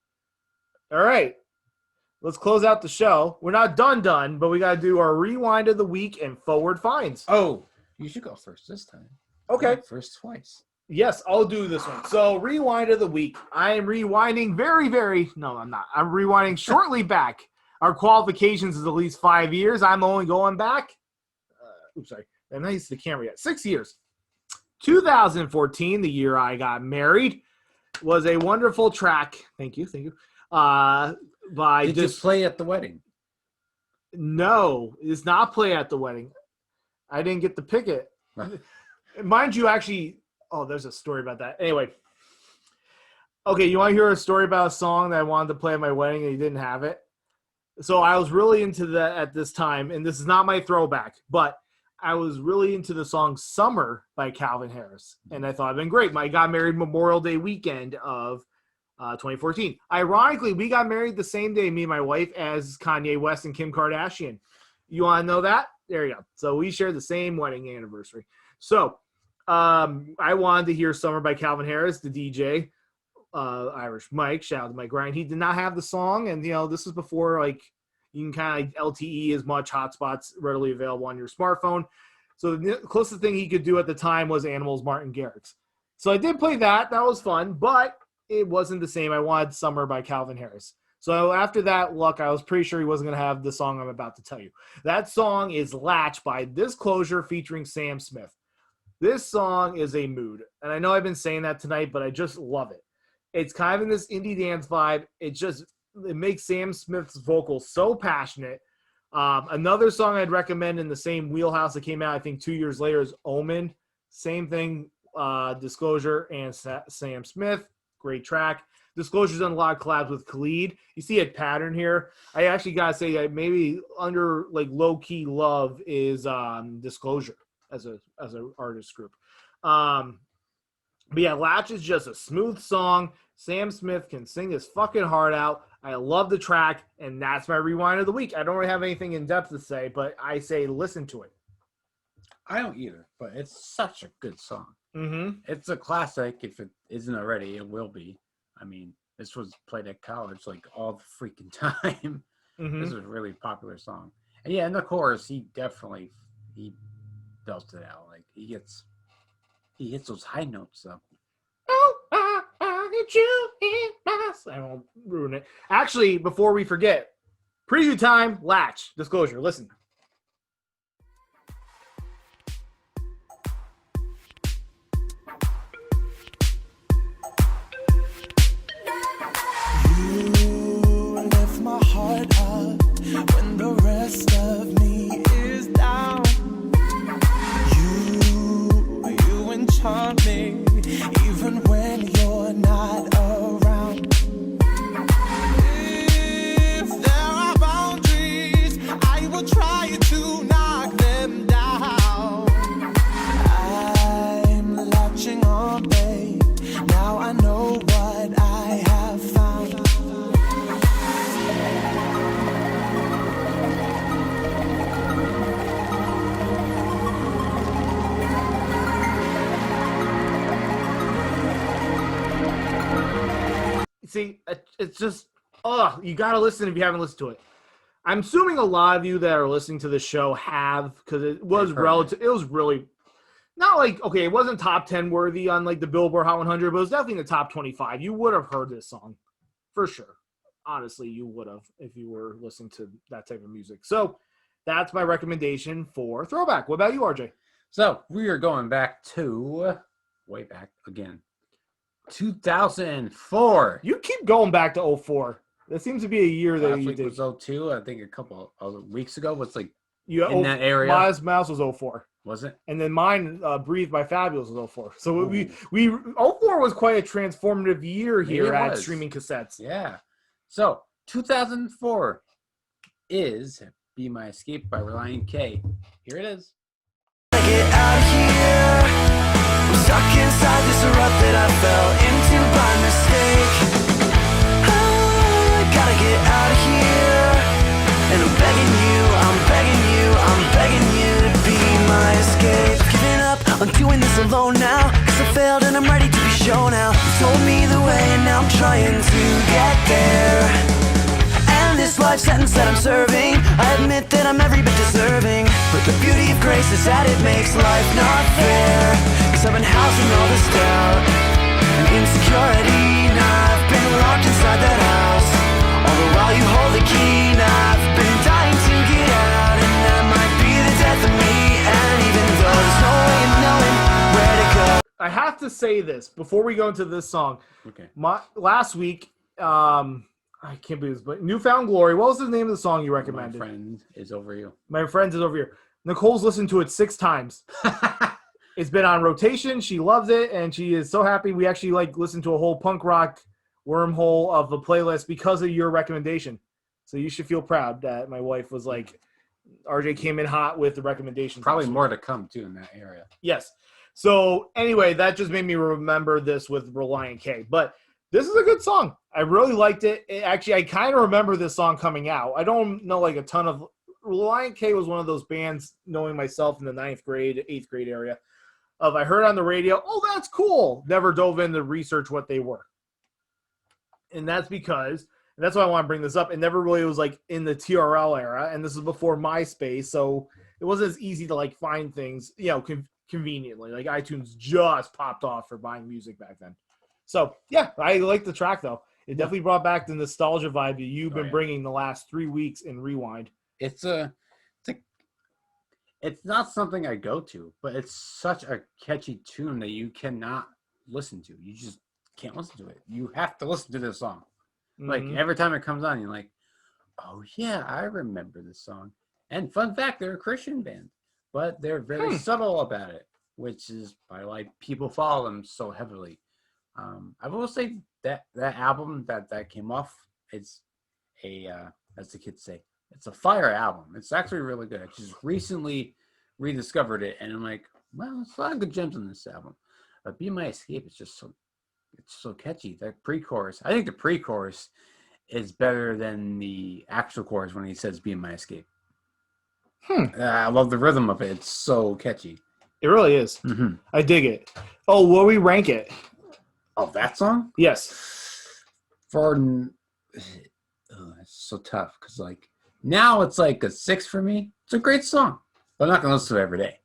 All right. Let's close out the show. We're not done, but we got to do our rewind of the week and forward finds. Oh, you should go first this time. Okay. First twice. Yes, I'll do this one. So, rewind of the week. I am rewinding no, I'm not. I'm rewinding shortly back. Our qualifications is at least 5 years. I'm only going back. I'm not used to the camera yet. 6 years. 2014, the year I got married, was a wonderful track. Thank you. Did you play at the wedding? No, it's not play at the wedding. I didn't get to pick it. Mind you, actually, there's a story about that. Anyway. Okay, you want to hear a story about a song that I wanted to play at my wedding and you didn't have it? So I was really into that at this time, and this is not my throwback, but I was really into the song Summer by Calvin Harris. And I thought it'd been great. I got married Memorial Day weekend of 2014. Ironically, we got married the same day, me and my wife, as Kanye West and Kim Kardashian. You want to know that? There you go. So we share the same wedding anniversary. So I wanted to hear Summer by Calvin Harris, the DJ, Irish Mike. Shout out to Mike Ryan. He did not have the song. And, this is before, like, you can kind of LTE as much, hotspots readily available on your smartphone. So the closest thing he could do at the time was Animals, Martin Garrix. So I did play that. That was fun, but it wasn't the same. I wanted Summer by Calvin Harris. So after that luck, I was pretty sure he wasn't going to have the song I'm about to tell you. That song is Latch by Disclosure featuring Sam Smith. This song is a mood. And I know I've been saying that tonight, but I just love it. It's kind of in this indie dance vibe. It makes Sam Smith's vocals so passionate. Another song I'd recommend in the same wheelhouse that came out, I think 2 years later, is Omen. Same thing, Disclosure and Sam Smith. Great track. Disclosure's done a lot of collabs with Khalid. You see a pattern here. I actually gotta say that maybe under like low key love is Disclosure as a artist group. But yeah, Latch is just a smooth song. Sam Smith can sing his fucking heart out. I love the track, and that's my rewind of the week. I don't really have anything in depth to say, but I say listen to it. I don't either, but it's such a good song. Mm-hmm. It's a classic. If it isn't already, it will be. I mean, this was played at college like all the freaking time. Mm-hmm. This is a really popular song. And yeah, in the chorus, he belts it out. Like he hits those high notes though. Oh, I get you in my... I won't ruin it. Actually, before we forget, preview time, Latch, Disclosure. Listen. You lift my heart up when the rest of me is down. You enchant me even when you're not around. If there are boundaries, I will try to knock them down. I'm latching on, babe. Now I know what I have found. See, it's just, you got to listen if you haven't listened to it. I'm assuming a lot of you that are listening to the show have, because it was relative. It was really not like, okay, it wasn't top 10 worthy on like the Billboard Hot 100, but it was definitely in the top 25. You would have heard this song for sure. Honestly, you would have if you were listening to that type of music. So that's my recommendation for Throwback. What about you, RJ? So we are going back to way back again. 2004. You keep going back to 04. That seems to be a year that Last you week did. was 02. I think a couple of weeks ago was like You in that area. Miles Mouse was 04. Was it? And then mine, Breathe by Fabulous, was 04. So we 04 was quite a transformative year here at Streaming Cassettes. Yeah. So 2004 is Be My Escape by Reliant K. Here it is. Get out of here. I'm stuck inside this rut that I fell into by mistake. I gotta get out of here. And I'm begging you to be my escape. Giving up on doing this alone now, 'cause I failed and I'm ready to be shown out. You told me the way and now I'm trying to get there. And this life sentence that I'm serving, I admit that I'm every bit deserving. But the beauty of grace is that it makes life not fair. 'Cause I've been housing all this doubt and insecurity. Now I've been locked inside that house. All the while you hold the key. Now I've been dying to get out, and that might be the death of me. And even though there's no way of knowing where to go, I have to say this before we go into this song. Okay. Last week, I can't believe this, but Newfound Glory. What was the name of the song you recommended? My Friend Is Over You. My Friends Is Over Here. Nicole's listened to it 6 times. It's been on rotation. She loves it, and she is so happy. We actually listened to a whole punk rock wormhole of a playlist because of your recommendation. So you should feel proud that my wife was like, RJ came in hot with the recommendations. Probably more to come too in that area. Yes. So anyway, that just made me remember this with Relient K. But this is a good song. I really liked it. Actually, I kind of remember this song coming out. I don't know like a ton of. Relient K was one of those bands, knowing myself in the 9th grade, 8th grade area, of I heard on the radio, oh, that's cool. Never dove in to research what they were. And that's because, and that's why I want to bring this up, it never really was like in the TRL era, and this is before MySpace, so it wasn't as easy to like find things, conveniently. Like iTunes just popped off for buying music back then. So yeah, I like the track though. It definitely brought back the nostalgia vibe that you've been bringing the last 3 weeks in Rewind. It's not something I go to, but it's such a catchy tune that you cannot listen to. You just can't listen to it. You have to listen to this song. Mm-hmm. Like every time it comes on, you're like, oh yeah, I remember this song. And fun fact, they're a Christian band, but they're very subtle about it, which is why people follow them so heavily. I will say that album that came off, it's as the kids say, it's a fire album. It's actually really good. I just recently rediscovered it, and I'm like, well, there's a lot of good gems on this album. But Be My Escape is just so catchy. That pre-chorus, I think the pre-chorus is better than the actual chorus when he says Be My Escape. I love the rhythm of it. It's so catchy. It really is. Mm-hmm. I dig it. Oh, where we rank it? Oh, that song? Yes. It's so tough because now it's like a 6 for me. It's a great song, but I'm not gonna listen to it every day.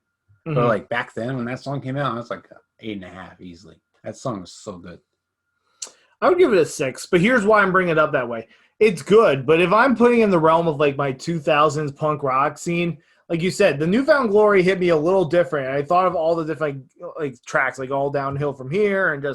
Mm-hmm. But like back then when that song came out, it's like 8.5 easily. That song was so good. I would give it a 6, but here's why I'm bringing it up that way. It's good, but if I'm putting in the realm of like my 2000s punk rock scene, like you said, the Newfound Glory hit me a little different. I thought of all the different like tracks, like All Downhill From Here, and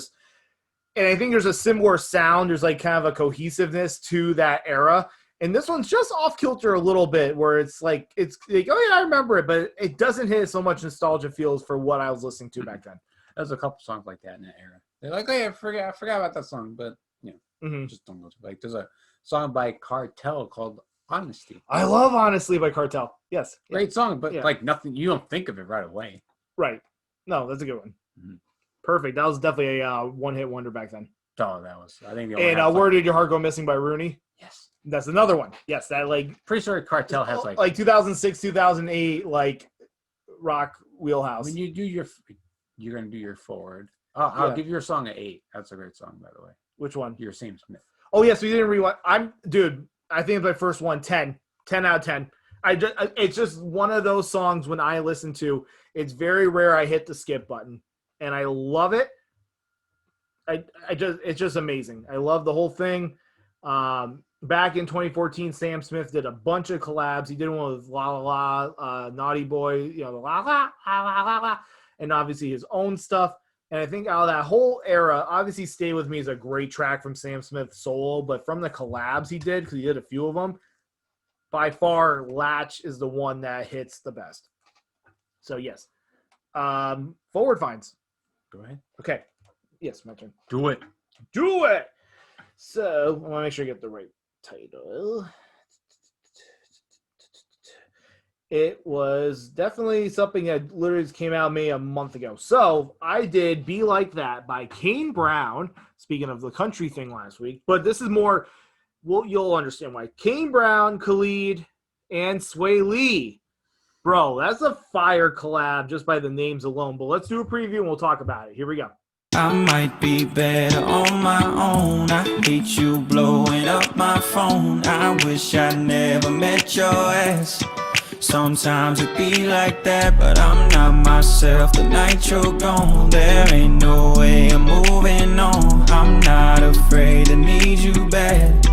I think there's a similar sound. There's like kind of a cohesiveness to that era. And this one's just off kilter a little bit, where it's like, oh yeah, I remember it, but it doesn't hit so much nostalgia feels for what I was listening to back then. There's a couple songs like that in that era. They're like, oh yeah, I forgot about that song, but just don't go to like. There's a song by Cartel called Honesty. I love Honestly by Cartel. Yes, great song, but like nothing, you don't think of it right away. Right. No, that's a good one. Mm-hmm. Perfect. That was definitely a one-hit wonder back then. Oh, that was. I think. And Where Did Your Heart Go Missing by Rooney? Yes. That's another one. Yes, that like pretty sure Cartel has like 2006, 2008 like rock wheelhouse. When you do you're gonna do your forward. I'll give your song an 8. That's a great song, by the way. Which one? Your Sam Smith. Oh yes, we didn't rewind. I think it's my first one. 10 out of 10. It's just one of those songs when I listen to. It's very rare I hit the skip button, and I love it. It's just amazing. I love the whole thing. Back in 2014, Sam Smith did a bunch of collabs. He did one with La La La, Naughty Boy, the La La La, and obviously his own stuff. And I think out of that whole era, obviously Stay With Me is a great track from Sam Smith solo, but from the collabs he did, because he did a few of them, by far, Latch is the one that hits the best. So, yes. Forward finds. Go ahead. Okay. Yes, my turn. Do it. So, I want to make sure I get the right title. It was definitely something that literally came out maybe a month ago. So I did Be Like That by Kane Brown, speaking of the country thing last week. But this is more, well, you'll understand why. Kane Brown, Khalid, and Sway Lee. Bro, that's a fire collab just by the names alone. But let's do a preview and we'll talk about it. Here we go. I might be better on my own. I hate you blowing up my phone. I wish I never met your ass. Sometimes it be like that, but I'm not myself the night you're gone. There ain't no way I'm moving on. I'm not afraid to need you back.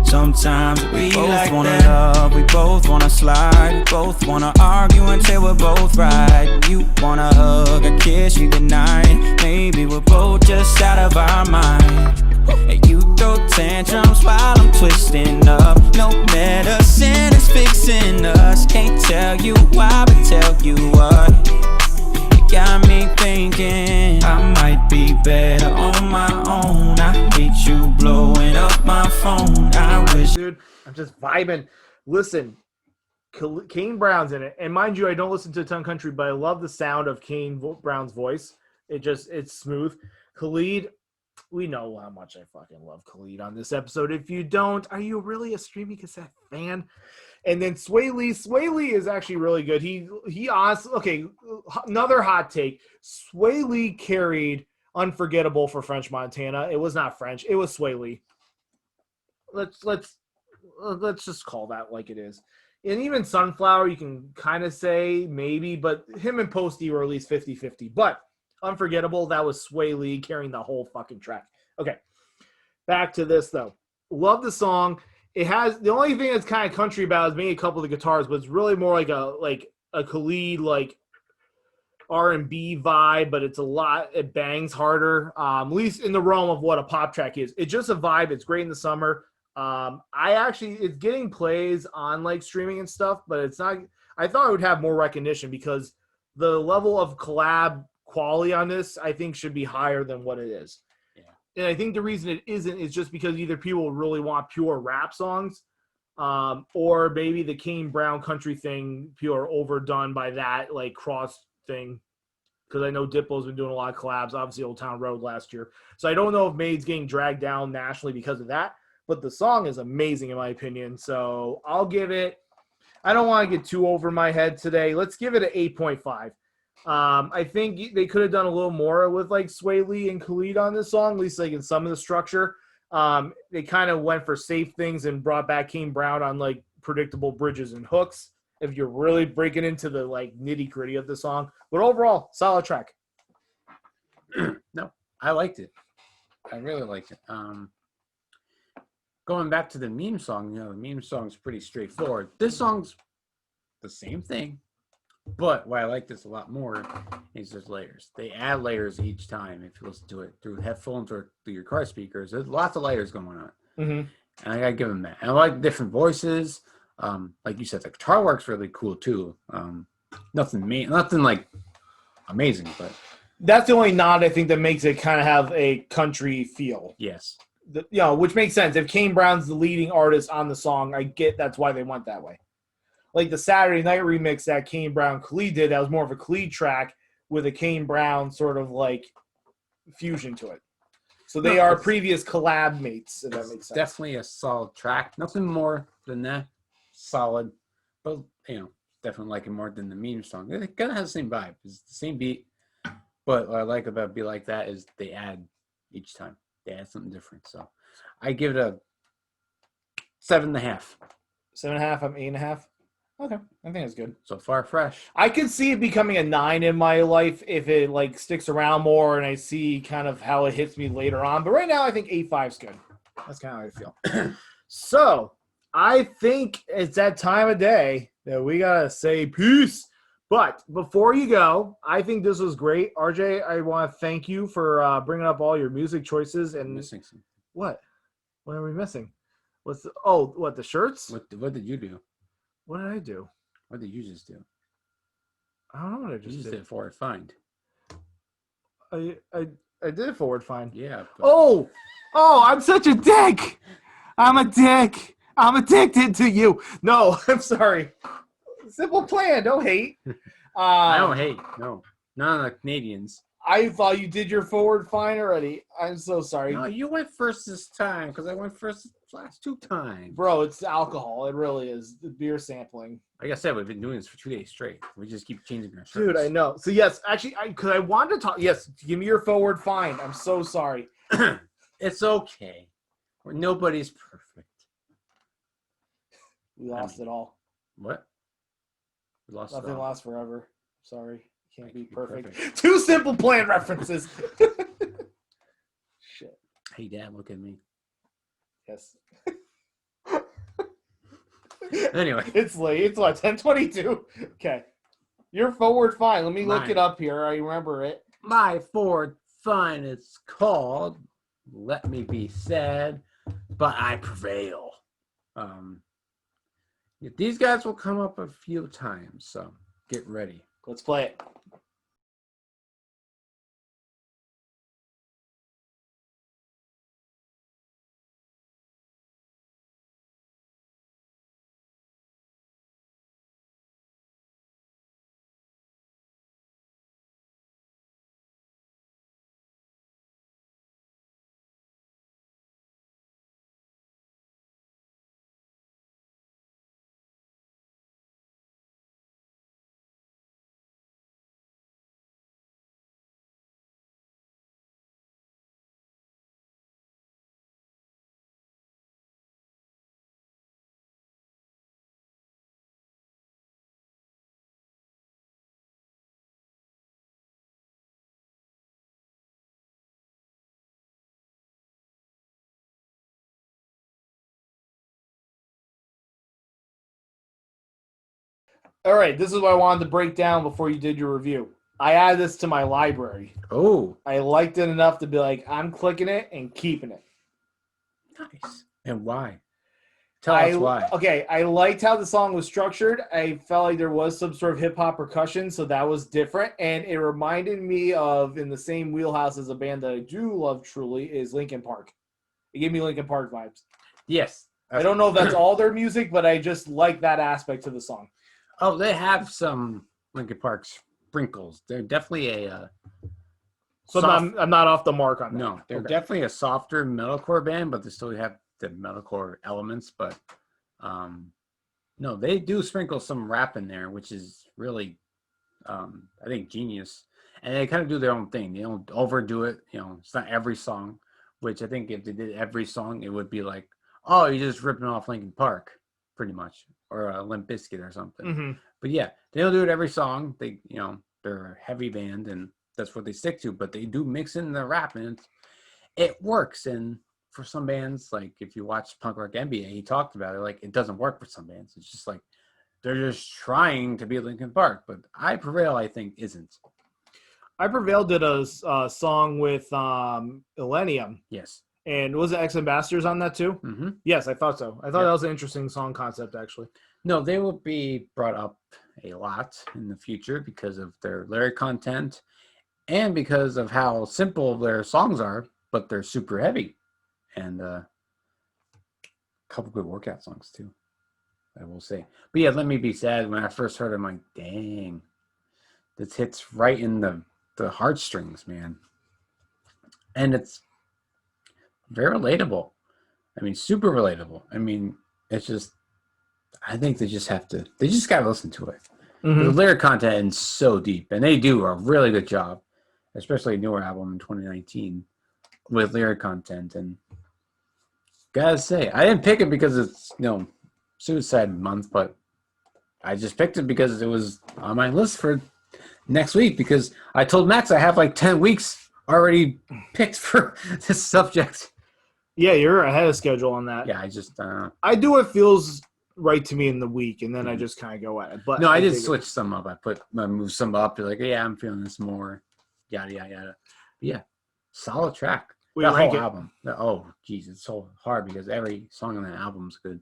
Sometimes we both like wanna that. Love, we both wanna slide. We both wanna argue until we're both right. You wanna hug, a kiss, you goodnight. Maybe we're both just out of our mind. And you throw tantrums while I'm twisting up. No medicine is fixing us. Can't tell you why, but tell you what. You got me thinking I might be better on my own. I hate you blowing up my phone. I wish. Dude, I'm just vibing. Listen, Kane Brown's in it, and mind you, I don't listen to a ton of country, but I love the sound of Kane Brown's voice. It's smooth. Khalid, we know how much I fucking love Khalid on this episode. If you don't, are you really a Streaming Cassette fan? And then Sway Lee is actually really good. He honestly, okay, another hot take. Sway Lee carried Unforgettable for French Montana. It was not French. It was Sway Lee. Let's just call that like it is. And even Sunflower, you can kind of say maybe, but him and Posty were at least 50-50. But Unforgettable, that was Sway Lee carrying the whole fucking track. Okay, back to this, though. Love the song. It has, the only thing that's kind of country about is maybe a couple of the guitars, but it's really more like a Khalid, like, R&B vibe, but it's a lot, it bangs harder, at least in the realm of what a pop track is. It's just a vibe. It's great in the summer. It's getting plays on like streaming and stuff, but it's not, I thought it would have more recognition because the level of collab quality on this, I think, should be higher than what it is. Yeah. And I think the reason it isn't is just because either people really want pure rap songs, or maybe the Kane Brown country thing, pure overdone by that like cross thing. Because I know Diplo's been doing a lot of collabs, obviously Old Town Road last year. So I don't know if Made's getting dragged down nationally because of that. But the song is amazing in my opinion. So I'll give it, I don't want to get too over my head today. Let's give it an 8.5. I think they could have done a little more with like Sway Lee and Khalid on this song, at least like in some of the structure. They kind of went for safe things and brought back Kane Brown on like predictable bridges and hooks. If you're really breaking into the like nitty gritty of the song, but overall, solid track. No, I liked it. I really liked it. Going back to the meme song, the meme song's pretty straightforward. This song's the same thing, but why I like this a lot more is there's layers. They add layers each time if you listen to it through headphones or through your car speakers. There's lots of layers going on. Mm-hmm. And I gotta give them that. And I like different voices. Like you said, the guitar work's really cool too. Nothing like amazing, but that's the only nod I think that makes it kind of have a country feel. Yes. Which makes sense. If Kane Brown's the leading artist on the song, I get that's why they went that way. Like the Saturday Night remix that Kane Brown Khalid did, that was more of a Khalid track with a Kane Brown sort of like fusion to it. So they are previous collab mates, if that makes sense. Definitely a solid track. Nothing more than that. Solid. But, definitely like it more than the meme song. It kind of has the same vibe. It's the same beat. But what I like about Be Like That is they add each time. They add something different. So I give it a 7.5. 7.5, I'm 8.5. Okay, I think it's good. So far, fresh. I could see it becoming a 9 in my life if it like sticks around more and I see kind of how it hits me later on. But right now, I think 8.5 is good. That's kind of how I feel. So I think it's that time of day that we gotta say peace. But before you go, I think this was great. RJ, I want to thank you for bringing up all your music choices. And missing something. What? What are we missing? The shirts? What did you do? What did I do? What did you just do? I don't know what I just did. Did forward find. I did forward find. Yeah. But... Oh, I'm such a dick. I'm a dick. I'm addicted to you. No, I'm sorry. Simple plan. Don't hate. I don't hate. No. None of the Canadians. I thought you did your forward find already. I'm so sorry. No, you went first this time because I went first last 2 times. Bro, it's alcohol. It really is. The beer sampling. Like I said, we've been doing this for 2 days straight. We just keep changing our shirts. Dude, I know. So, yes, actually, because I wanted to talk. Yes, give me your forward find. I'm so sorry. It's okay. Nobody's perfect. We lost it all. What? We lost Nothing it all. lasts forever. Sorry. Can't be perfect. 2 Simple Plan references. Shit. Hey, Dad, look at me. Yes. Anyway. It's late. It's what, 10:22? Okay. Your forward find. Let me look it up here. I remember it. My forward find is called Let Me Be Sad, But I Prevail. These guys will come up a few times, so get ready. Let's play it. All right, this is what I wanted to break down before you did your review. I added this to my library. Oh, I liked it enough to be like, I'm clicking it and keeping it. nice. And why? Tell us why. Okay, I liked how the song was structured. I felt like there was some sort of hip-hop percussion, so that was different. And it reminded me of, in the same wheelhouse as a band that I do love truly, is Linkin Park. It gave me Linkin Park vibes. Yes. I don't know if that's all their music, but I just like that aspect to the song. Oh, they have some Linkin Park sprinkles. They're definitely a... So I'm not off the mark on that. No, they're definitely a softer metalcore band, but they still have the metalcore elements. But no, they do sprinkle some rap in there, which is really, I think, genius. And they kind of do their own thing. They don't overdo it. You know, it's not every song, which I think if they did every song, it would be like, oh, you're just ripping off Linkin Park, pretty much, or a Limp Bizkit or something. Mm-hmm. But yeah, they don't do it every song. They, you know, they're a heavy band and that's what they stick to, but they do mix in the rap and it works. And for some bands, like if you watch Punk Rock NBA, he talked about it, like it doesn't work for some bands. It's just like they're just trying to be Linkin Park, but I Prevail, I think, isn't. I Prevail did a song with Millennium. Yes. And was it Ex-Ambassadors on that too? Mm-hmm. Yes, I thought so. I thought that was an interesting song concept, actually. No, they will be brought up a lot in the future because of their lyric content and because of how simple their songs are, but they're super heavy. And a couple good workout songs too, I will say. But yeah, Let Me Be Sad, when I first heard it, I'm like, dang, this hits right in the heartstrings, man. And it's very relatable. I mean, super relatable. I mean, it's just, I think they just got to listen to it. Mm-hmm. The lyric content is so deep, and they do a really good job, especially a newer album in 2019 with lyric content. And gotta say, I didn't pick it because it's, you know, Suicide Month, but I just picked it because it was on my list for next week, because I told Max I have like 10 weeks already picked for this subject. Yeah, you're ahead of schedule on that. Yeah, I just I do what feels right to me in the week, and then I just kind of go at it. But no, I did switch some up. I moved some up. Like, yeah, I'm feeling this more. Yada yada yada. But yeah, solid track. That whole album. Oh, geez, it's so hard because every song on that album is good.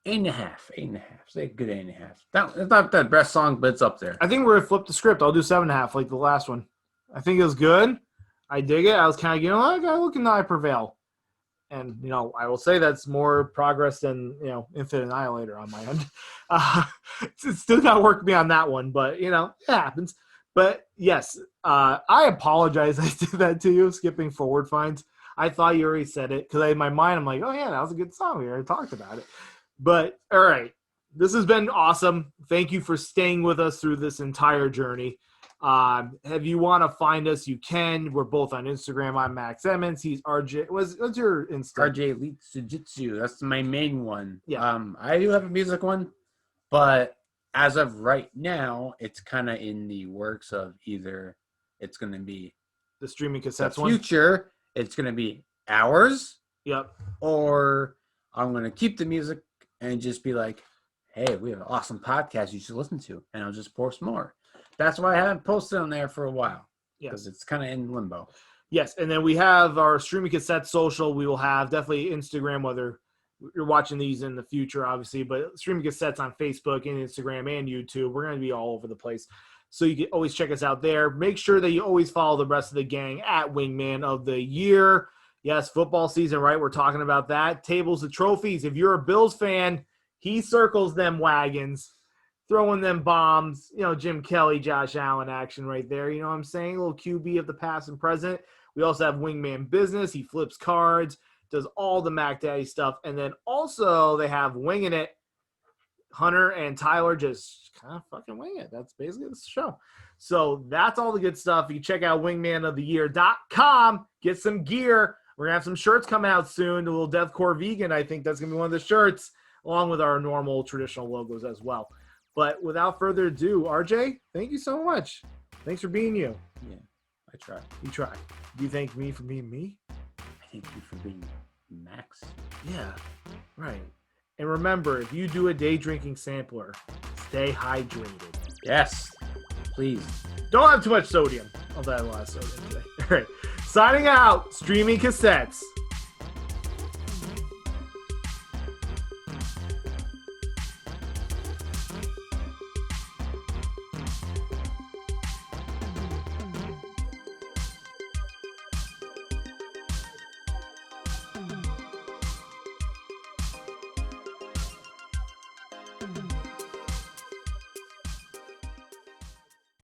8.5. Say a good 8.5. It's not the best song, but it's up there. I think we're gonna flip the script. I'll do 7.5, like the last one. I think it was good. I dig it. I was kind of getting like, I look and I Prevail. And, you know, I will say that's more progress than, you know, Infinite Annihilator on my end. It's still not working me on that one, but, you know, it happens. But, yes, I apologize I did that to you, skipping forward finds. I thought you already said it, because in my mind, I'm like, oh, yeah, that was a good song. We already talked about it. But, all right, this has been awesome. Thank you for staying with us through this entire journey. If you want to find us, you can. We're both on Instagram. I'm Max Emmons. He's RJ. What's your Insta? RJ Leite Jiu-Jitsu. That's my main one. Yeah. I do have a music one, but as of right now, it's kind of in the works of either it's going to be the Streaming Cassettes the future, one. It's going to be ours. Yep. Or I'm going to keep the music and just be like, hey, we have an awesome podcast you should listen to, and I'll just post more. That's why I haven't posted on there for a while, because it's kind of in limbo. Yes, and then we have our Streaming Cassettes social. We will have definitely Instagram, whether you're watching these in the future, obviously, but Streaming Cassettes on Facebook and Instagram and YouTube. We're going to be all over the place. So you can always check us out there. Make sure that you always follow the rest of the gang at Wingman of the Year. Yes, football season, right? We're talking about that. Tables and trophies. If you're a Bills fan, he circles them wagons. Throwing them bombs, you know, Jim Kelly, Josh Allen action right there. You know what I'm saying? A little QB of the past and present. We also have Wingman Business. He flips cards, does all the Mac Daddy stuff. And then also they have Winging It. Hunter and Tyler just kind of fucking wing it. That's basically the show. So that's all the good stuff. You can check out wingmanoftheyear.com. Get some gear. We're going to have some shirts coming out soon. A little Deathcore Vegan. I think that's going to be one of the shirts, along with our normal traditional logos as well. But without further ado, RJ, thank you so much. Thanks for being you. Yeah, I tried. You tried. Do you thank me for being me? I thank you for being Max. Yeah, right. And remember, if you do a day drinking sampler, stay hydrated. Yes, please. Don't have too much sodium. I'll have a lot of sodium today. All right. Signing out, Streaming Cassettes.